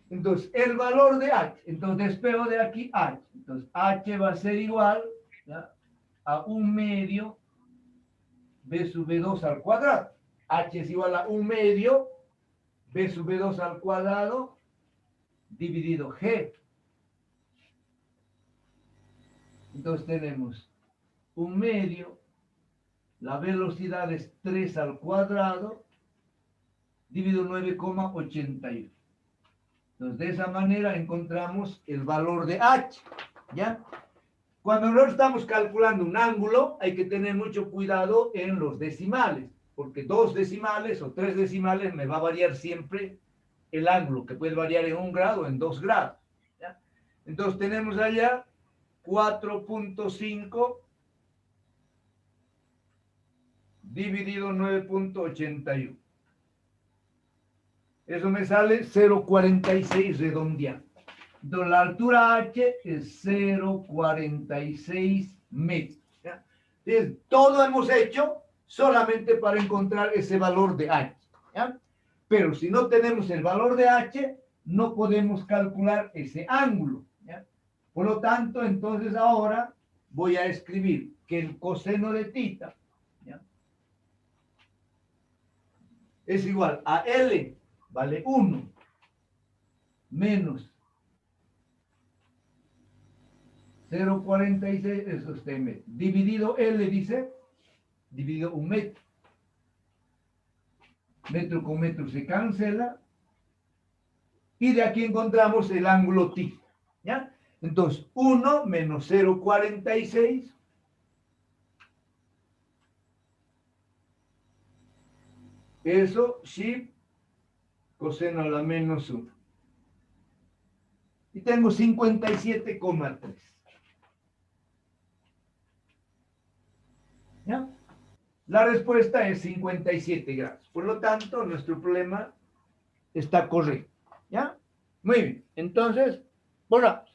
Entonces, el valor de H. Entonces, despego de aquí H. Entonces, H va a ser igual, ¿ya?, a 1/2 B sub B2 al cuadrado. H es igual a 1/2 B sub B2 al cuadrado dividido G. Entonces tenemos 1/2, la velocidad es 3 al cuadrado, dividido 9,81. Entonces, de esa manera encontramos el valor de H. ¿Ya? Cuando nosotros estamos calculando un ángulo, hay que tener mucho cuidado en los decimales, porque 2 decimales o 3 decimales me va a variar siempre el ángulo, que puede variar en 1 grado o en 2 grados. ¿Ya? Entonces tenemos allá 4.5 dividido 9.81. Eso me sale 0.46 redondeando. Entonces, la altura H es 0,46 metros. ¿Ya? Entonces, todo hemos hecho solamente para encontrar ese valor de H. ¿Ya? Pero si no tenemos el valor de H, no podemos calcular ese ángulo. ¿Ya? Por lo tanto, entonces ahora voy a escribir que el coseno de tita, ¿ya?, es igual a L, vale 1, menos 0,46, eso está en metro, dividido L, dice, dividido un metro. Metro con metro se cancela, y de aquí encontramos el ángulo tita, ¿ya? Entonces, 1 menos 0,46, eso, sí, coseno a la menos 1. Y tengo 57,3. ¿Ya? La respuesta es 57 grados. Por lo tanto, nuestro problema está correcto. ¿Ya? Muy bien. Entonces, borramos.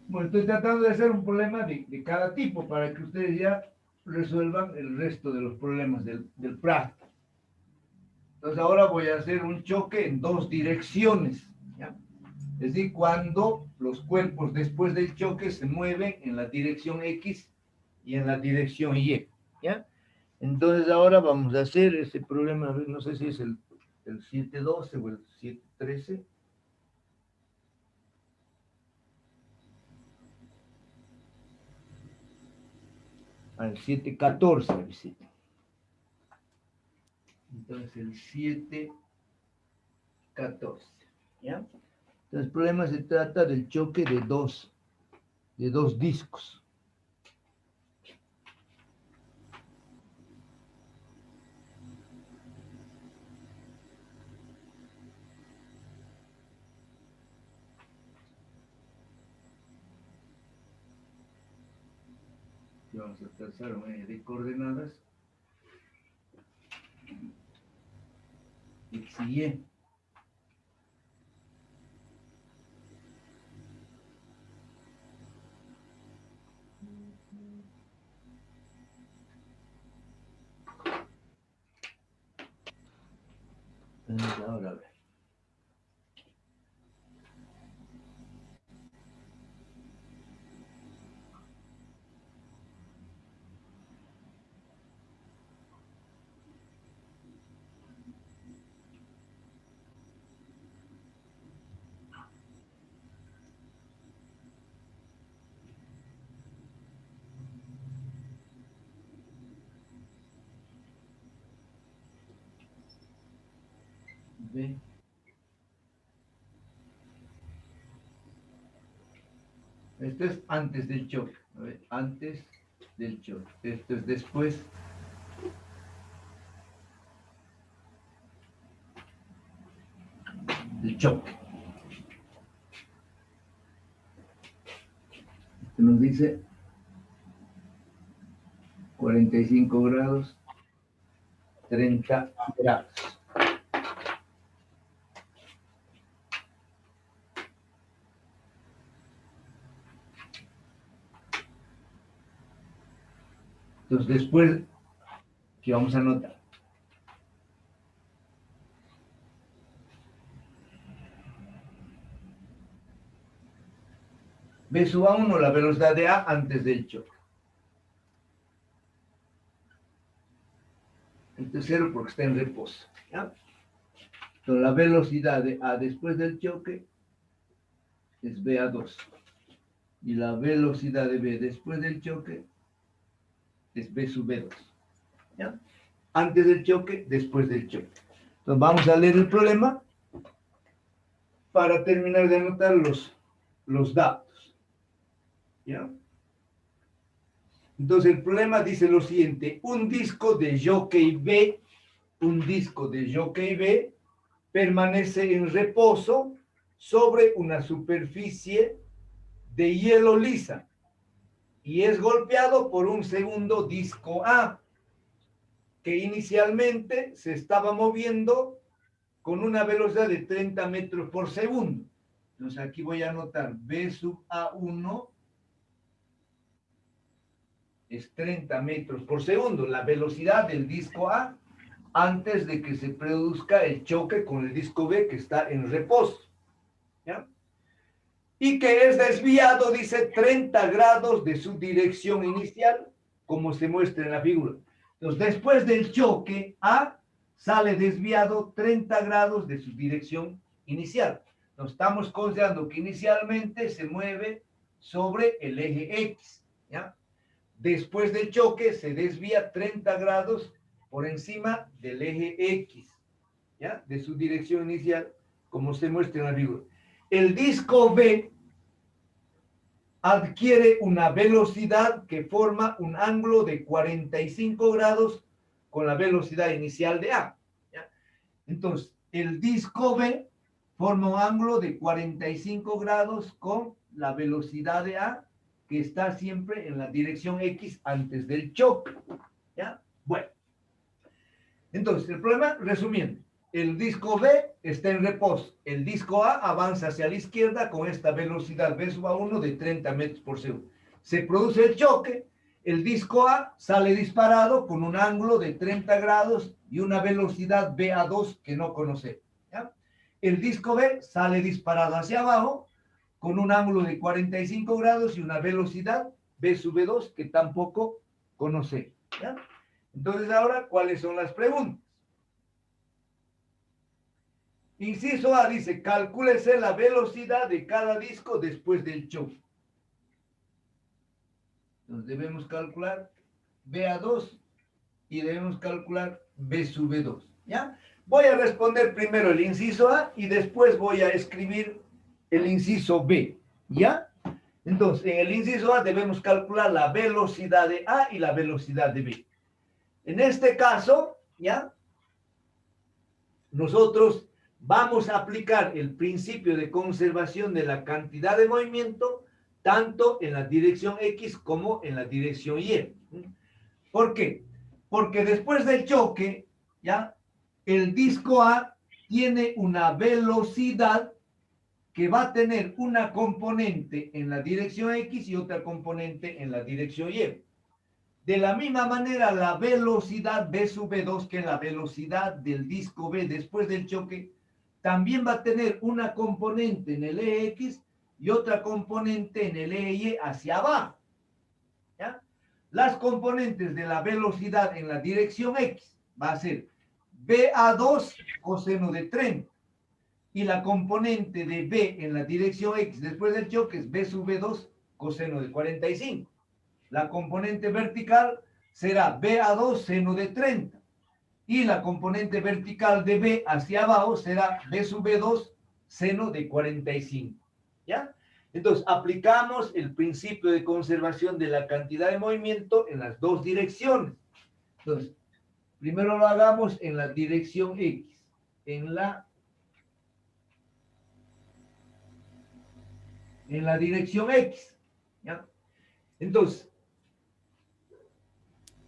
Bueno, estoy tratando de hacer un problema de cada tipo para que ustedes ya resuelvan el resto de los problemas del práctico. Entonces ahora voy a hacer un choque en dos direcciones, ¿ya? Es decir, cuando los cuerpos después del choque se mueven en la dirección X y en la dirección Y, ¿ya? Entonces ahora vamos a hacer ese problema, a ver, no sé si es el 712 o el 713. Al 714, visita. Entonces el 714, ¿ya? Entonces el problema se trata del choque de dos discos. Y vamos a trazar una de coordenadas X y Y. Entonces ahora a ver. ¿Ve? Esto es antes del choque. A ver, antes del choque. Esto es después del choque. Esto nos dice 45 grados, 30 grados. Entonces después, ¿qué vamos a anotar? B sub A1, la velocidad de A antes del choque. Esto es 0 porque está en reposo, ¿ya? Entonces la velocidad de A después del choque es BA2. Y la velocidad de B después del choque es B sub B2. ¿Ya? Antes del choque, después del choque. Entonces vamos a leer el problema para terminar de anotar los datos. ¿Ya? Entonces el problema dice lo siguiente: un disco de jockey B permanece en reposo sobre una superficie de hielo lisa y es golpeado por un segundo disco A, que inicialmente se estaba moviendo con una velocidad de 30 metros por segundo. Entonces aquí voy a anotar B sub A1 es 30 metros por segundo, la velocidad del disco A antes de que se produzca el choque con el disco B que está en reposo. ¿Ya? Y que es desviado, dice, 30 grados de su dirección inicial, como se muestra en la figura. Entonces, después del choque, A sale desviado 30 grados de su dirección inicial. Nos estamos considerando que inicialmente se mueve sobre el eje X. ¿Ya? Después del choque, se desvía 30 grados por encima del eje X, ¿ya? De su dirección inicial, como se muestra en la figura. El disco B adquiere una velocidad que forma un ángulo de 45 grados con la velocidad inicial de A. ¿Ya? Entonces, el disco B forma un ángulo de 45 grados con la velocidad de A, que está siempre en la dirección X antes del choque. ¿Ya? Bueno. Entonces, el problema, resumiendo, el disco B está en reposo. El disco A avanza hacia la izquierda con esta velocidad B sub A1 de 30 metros por segundo. Se produce el choque, el disco A sale disparado con un ángulo de 30 grados y una velocidad BA2 que no conocemos. ¿Ya? El disco B sale disparado hacia abajo con un ángulo de 45 grados y una velocidad B sub B2 que tampoco conocemos. ¿Ya? Entonces ahora, ¿cuáles son las preguntas? Inciso A dice, calcúlese la velocidad de cada disco después del choque. Entonces debemos calcular BA2 y debemos calcular B sub B2. ¿Ya? Voy a responder primero el inciso A y después voy a escribir el inciso B. ¿Ya? Entonces, en el inciso A debemos calcular la velocidad de A y la velocidad de B. En este caso, ¿ya? Nosotros vamos a aplicar el principio de conservación de la cantidad de movimiento tanto en la dirección X como en la dirección Y. ¿Por qué? Porque después del choque, ¿ya? El disco A tiene una velocidad que va a tener una componente en la dirección X y otra componente en la dirección Y. De la misma manera, la velocidad B sub B2, que es la velocidad del disco B después del choque, también va a tener una componente en el eje X y otra componente en el eje Y hacia abajo. ¿Ya? Las componentes de la velocidad en la dirección X va a ser BA2 coseno de 30 y la componente de B en la dirección X después del choque es B sub B2 coseno de 45. La componente vertical será BA2 seno de 30 y la componente vertical de B hacia abajo será B sub B2 seno de 45. ¿Ya? Entonces, aplicamos el principio de conservación de la cantidad de movimiento en las dos direcciones. Entonces, primero lo hagamos en la dirección X. En la dirección X. ¿Ya? Entonces,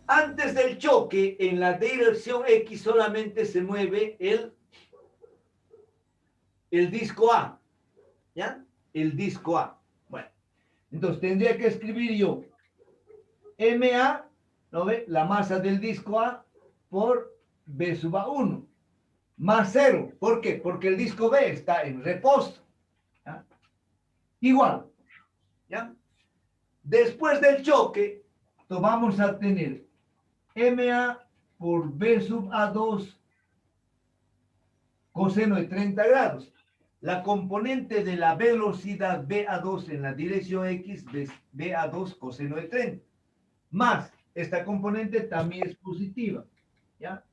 antes del choque, en la dirección X solamente se mueve el disco A. ¿Ya? El disco A. Bueno, entonces tendría que escribir yo MA, ¿no ve? La masa del disco A por B sub A1, más 0. ¿Por qué? Porque el disco B está en reposo. ¿Ya? Igual. ¿Ya? Después del choque, vamos a tener MA por B sub A2 coseno de 30 grados. La componente de la velocidad BA2 en la dirección X es BA2 coseno de 30. Más, esta componente también es positiva. ¿Ya?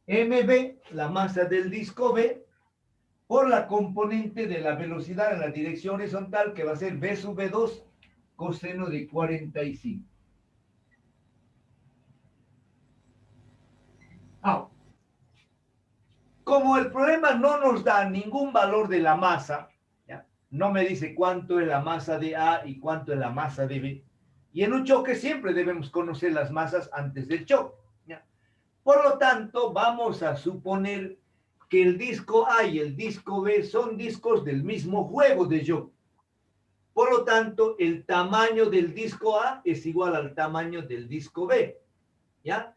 MB, la masa del disco B, por la componente de la velocidad en la dirección horizontal, que va a ser B sub B2 coseno de 45. Como el problema no nos da ningún valor de la masa, no me dice cuánto es la masa de A y cuánto es la masa de B. Y en un choque siempre debemos conocer las masas antes del choque, ¿ya? Por lo tanto, vamos a suponer que el disco A y el disco B son discos del mismo juego de yoke. Por lo tanto, el tamaño del disco A es igual al tamaño del disco B, ¿ya?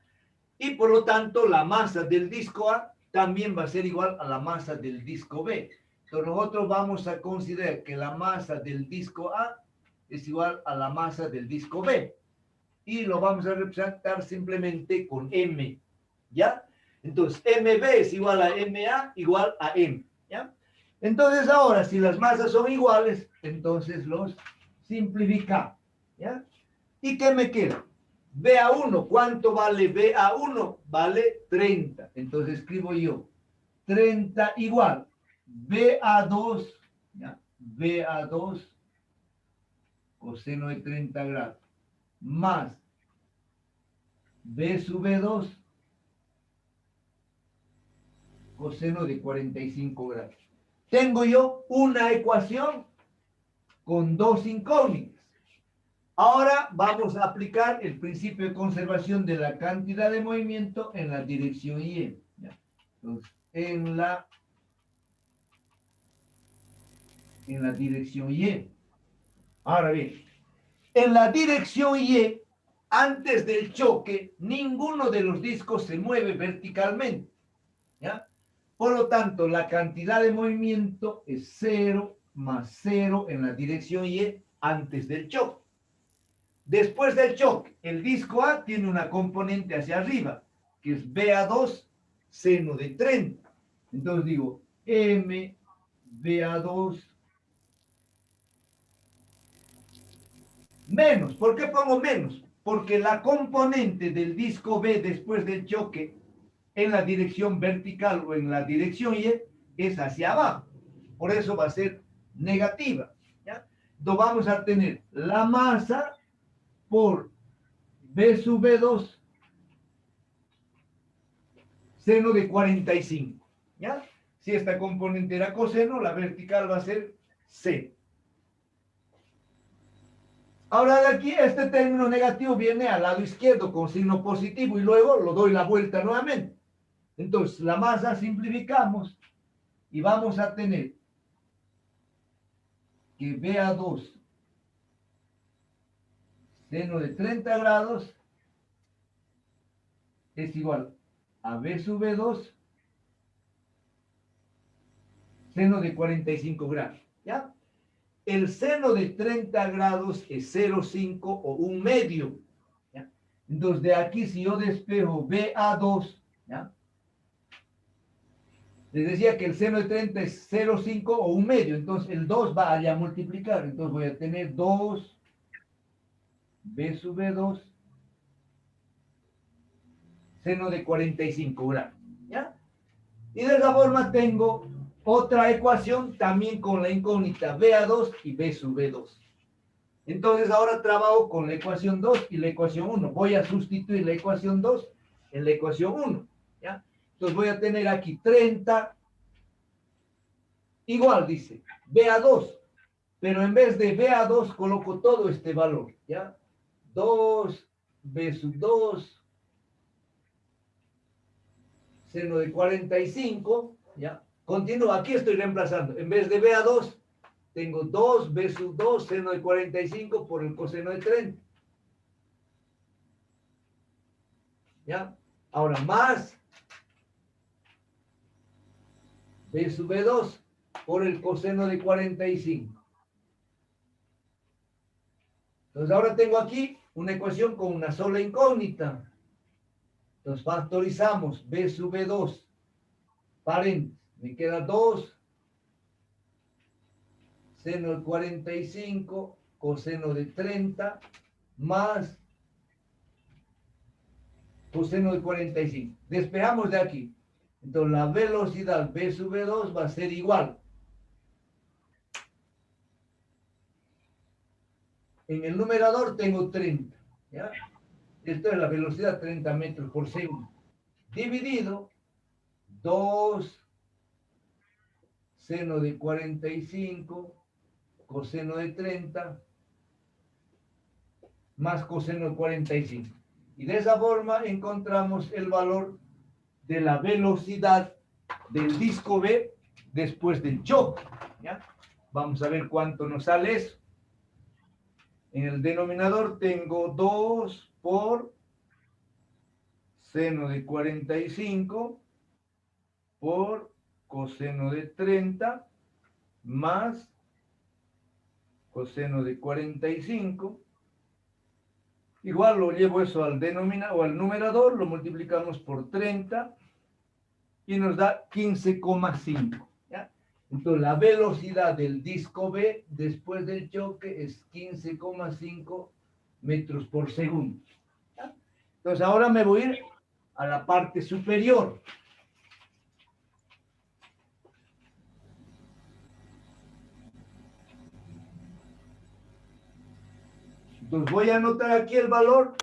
Y por lo tanto, la masa del disco A también va a ser igual a la masa del disco B. Entonces, nosotros vamos a considerar que la masa del disco A es igual a la masa del disco B. Y lo vamos a representar simplemente con M, ¿ya? Entonces, MB es igual a MA igual a M, ¿ya? Entonces, ahora, si las masas son iguales, entonces los simplificamos, ¿ya? ¿Y qué me queda? BA1, ¿cuánto vale BA1? Vale 30. Entonces escribo yo 30 igual BA2, ¿ya? BA2 coseno de 30 grados más B sub B2 coseno de 45 grados. Tengo yo una ecuación con dos incógnitas. Ahora vamos a aplicar el principio de conservación de la cantidad de movimiento en la dirección Y. ¿Ya? Entonces, en la dirección Y. Ahora bien, en la dirección Y, antes del choque, ninguno de los discos se mueve verticalmente, ¿ya? Por lo tanto, la cantidad de movimiento es 0 más 0 en la dirección Y antes del choque. Después del choque, el disco A tiene una componente hacia arriba, que es BA2 seno de 30. Entonces digo, M BA2 menos. ¿Por qué pongo menos? Porque la componente del disco B después del choque en la dirección vertical o en la dirección Y es hacia abajo. Por eso va a ser negativa, ¿ya? Entonces vamos a tener la masa por B sub B2 seno de 45, ¿ya? Si esta componente era coseno, la vertical va a ser C. Ahora de aquí, este término negativo viene al lado izquierdo con signo positivo y luego lo doy la vuelta nuevamente. Entonces, la masa simplificamos y vamos a tener que BA2 seno de 30 grados es igual a B sub B2 seno de 45 grados, ¿ya? El seno de 30 grados es 0,5 o un medio, ¿ya? Entonces, de aquí, si yo despejo BA2, ¿ya? Les decía que el seno de 30 es 0,5 o un medio, entonces el 2 va a multiplicar, entonces voy a tener 2 B sub B2 seno de 45 grados, ¿ya? Y de esa forma tengo otra ecuación también con la incógnita BA2 y B sub B2. Entonces ahora trabajo con la ecuación 2 y la ecuación 1. Voy a sustituir la ecuación 2 en la ecuación 1, ¿ya? Entonces voy a tener aquí 30 igual, dice, BA2. Pero en vez de BA2 coloco todo este valor, ¿ya? 2 B sub 2 seno de 45, ¿ya? Continúo, aquí estoy reemplazando. En vez de BA2, tengo 2 B sub 2 seno de 45 por el coseno de 30. ¿Ya? Ahora más B sub B2 por el coseno de 45. Entonces ahora tengo aquí una ecuación con una sola incógnita. Entonces factorizamos B sub B2, paréntesis, me queda 2 seno de 45 coseno de 30 más coseno de 45. Despejamos de aquí. Entonces la velocidad B sub B2 va a ser igual. En el numerador tengo 30. ¿Ya? Esto es la velocidad 30 metros por segundo. Dividido 2 seno de 45 coseno de 30 más coseno de 45. Y de esa forma encontramos el valor de la velocidad del disco B después del choque. ¿Ya? Vamos a ver cuánto nos sale eso. En el denominador tengo 2 por seno de 45 por coseno de 30 más coseno de 45. Igual lo llevo eso al denominador o al numerador, lo multiplicamos por 30 y nos da 15,5. ¿Ya? Entonces la velocidad del disco B después del choque es 15,5 metros por segundo. ¿Ya? Entonces ahora me voy a ir a la parte superior. Entonces voy a anotar aquí el valor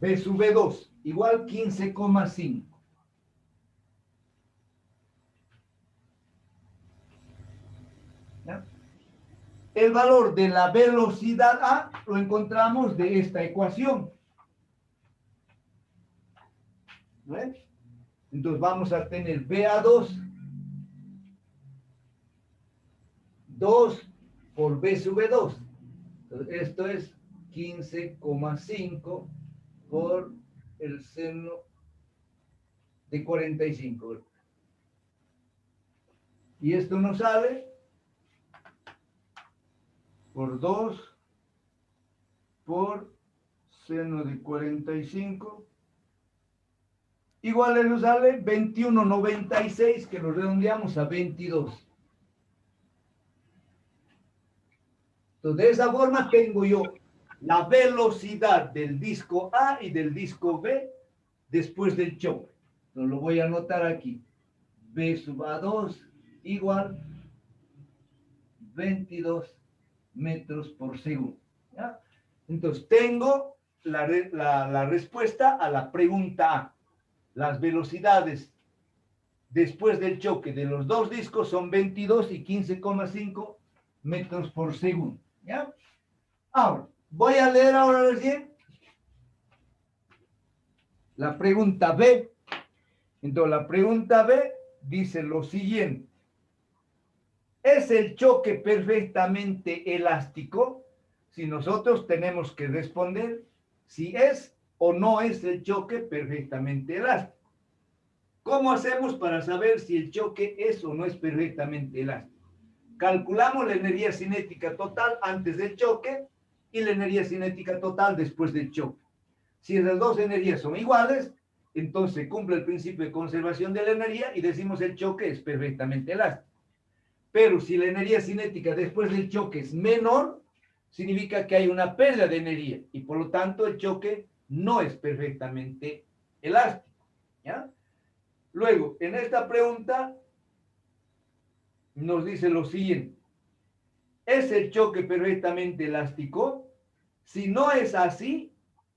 B sub B2 igual 15,5. El valor de la velocidad A lo encontramos de esta ecuación. ¿Ves? Entonces vamos a tener BA2 2 por B sub B2. Entonces, esto es 15,5 por el seno de 45. Y esto nos sale por 2 por seno de 45. Igual nos sale 21,96, que lo redondeamos a 22. Entonces, de esa forma tengo yo la velocidad del disco A y del disco B después del choque. Entonces, lo voy a anotar aquí. B sub A2 igual 22 metros por segundo. ¿Ya? Entonces, tengo la respuesta a la pregunta A. Las velocidades después del choque de los dos discos son 22 y 15,5 metros por segundo. ¿Ya? Ahora, voy a leer ahora recién la pregunta B. Entonces, la pregunta B dice lo siguiente. ¿Es el choque perfectamente elástico? Si nosotros tenemos que responder si es o no es el choque perfectamente elástico. ¿Cómo hacemos para saber si el choque es o no es perfectamente elástico? Calculamos la energía cinética total antes del choque y la energía cinética total después del choque. Si las dos energías son iguales, entonces se cumple el principio de conservación de la energía y decimos el choque es perfectamente elástico. Pero si la energía cinética después del choque es menor, significa que hay una pérdida de energía y por lo tanto el choque no es perfectamente elástico. ¿Ya? Luego, en esta pregunta nos dice lo siguiente. ¿Es el choque perfectamente elástico? Si no es así,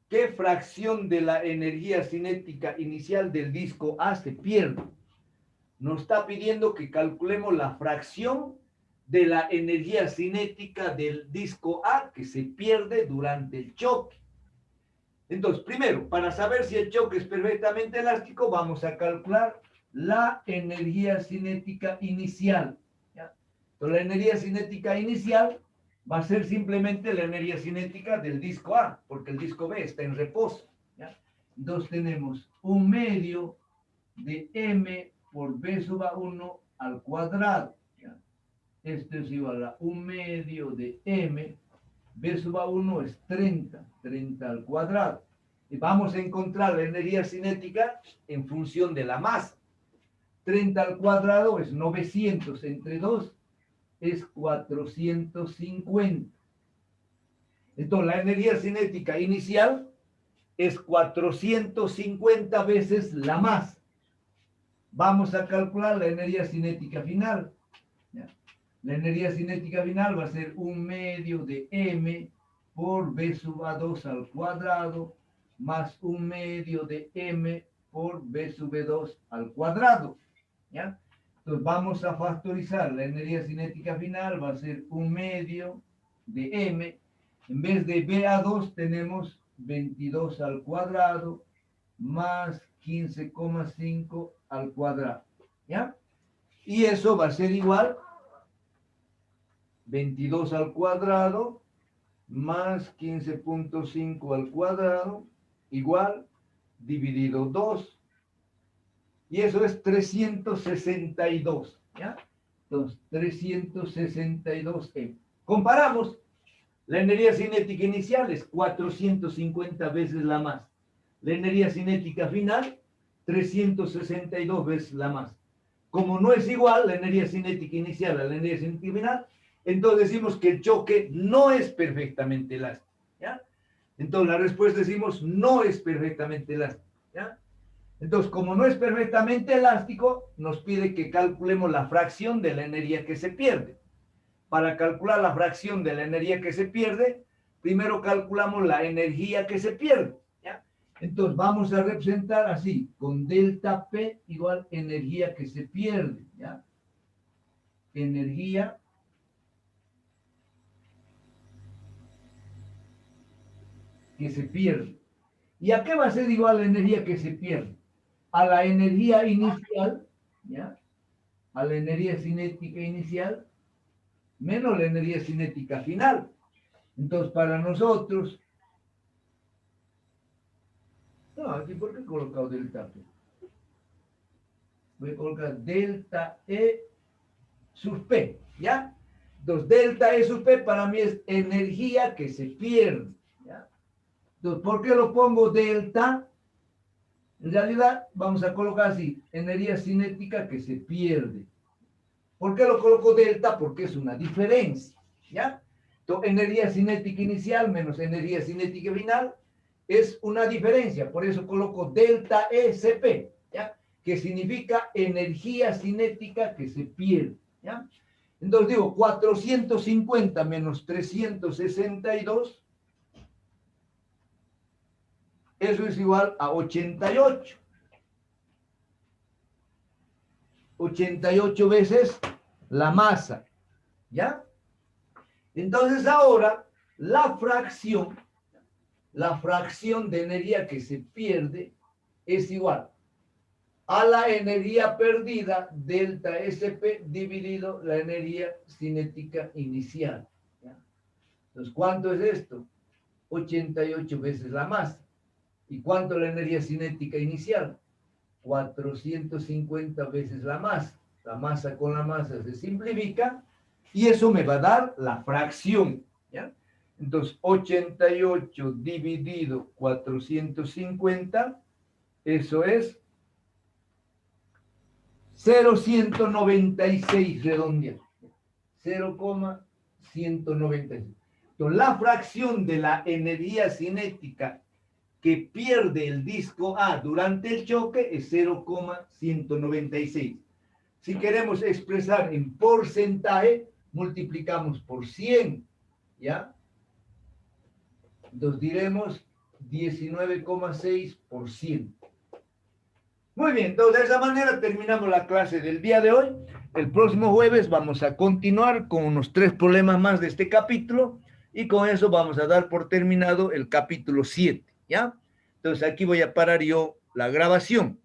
¿qué fracción de la energía cinética inicial del disco A se pierde? Nos está pidiendo que calculemos la fracción de la energía cinética del disco A que se pierde durante el choque. Entonces, primero, para saber si el choque es perfectamente elástico, vamos a calcular la energía cinética inicial. ¿Ya? Entonces, la energía cinética inicial va a ser simplemente la energía cinética del disco A, porque el disco B está en reposo. ¿Ya? Entonces, tenemos 1/2 de M por B sub A1 al cuadrado. ¿Ya? Esto es igual a 1/2 de M. B sub A1 es 30 al cuadrado. Y vamos a encontrar la energía cinética en función de la masa. 30 al cuadrado es 900 entre 2 es 450. Entonces la energía cinética inicial es 450 veces la masa. Vamos a calcular la energía cinética final. ¿Ya? La energía cinética final va a ser 1/2 de M por B sub A2 al cuadrado más 1/2 de M por B sub B2 al cuadrado. ¿Ya? Entonces vamos a factorizar la energía cinética final, va a ser 1/2 de m. En vez de BA2 tenemos 22 al cuadrado más 15,5 al cuadrado. ¿Ya? Y eso va a ser igual 22 al cuadrado más 15,5 al cuadrado igual dividido 2. Y eso es 362. ¿Ya? Entonces, 362M. Comparamos. La energía cinética inicial es 450 veces la más. La energía cinética final, 362 veces la más. Como no es igual la energía cinética inicial a la energía cinética final, entonces decimos que el choque no es perfectamente elástico. ¿Ya? Entonces la respuesta decimos no es perfectamente elástico. ¿Ya? Entonces, como no es perfectamente elástico, nos pide que calculemos la fracción de la energía que se pierde. Para calcular la fracción de la energía que se pierde, primero calculamos la energía que se pierde. ¿Ya? Entonces, vamos a representar así, con delta P igual energía que se pierde. ¿Ya? Energía que se pierde. ¿Y a qué va a ser igual la energía que se pierde? A la energía inicial, ¿ya? A la energía cinética inicial, menos la energía cinética final. Entonces, para nosotros, no, aquí, ¿por qué he colocado delta P? Voy a colocar delta E sub P, ¿ya? Entonces, delta E sub P para mí es energía que se pierde, ¿ya? Entonces, ¿por qué lo pongo delta? En realidad, vamos a colocar así, energía cinética que se pierde. ¿Por qué lo coloco delta? Porque es una diferencia, ¿ya? Entonces, energía cinética inicial menos energía cinética final es una diferencia. Por eso coloco delta ECP, ¿ya? Que significa energía cinética que se pierde, ¿ya? Entonces digo, 450 menos 362, eso es igual a 88. 88 veces la masa, ¿ya? Entonces ahora la fracción de energía que se pierde es igual a la energía perdida delta SP dividido la energía cinética inicial, ¿ya? Entonces, ¿cuánto es esto? 88 veces la masa. ¿Y cuánto la energía cinética inicial? 450 veces la masa. La masa con la masa se simplifica y eso me va a dar la fracción, ¿ya? Entonces, 88 dividido 450, eso es 0,196 redondeado. 0,196. Entonces, la fracción de la energía cinética que pierde el disco A durante el choque es 0,196. Si queremos expresar en porcentaje, multiplicamos por 100, ¿ya? Entonces diremos 19,6%. Muy bien, entonces de esa manera terminamos la clase del día de hoy. El próximo jueves vamos a continuar con unos 3 problemas más de este capítulo y con eso vamos a dar por terminado el capítulo 7, ¿ya? Entonces aquí voy a parar yo la grabación.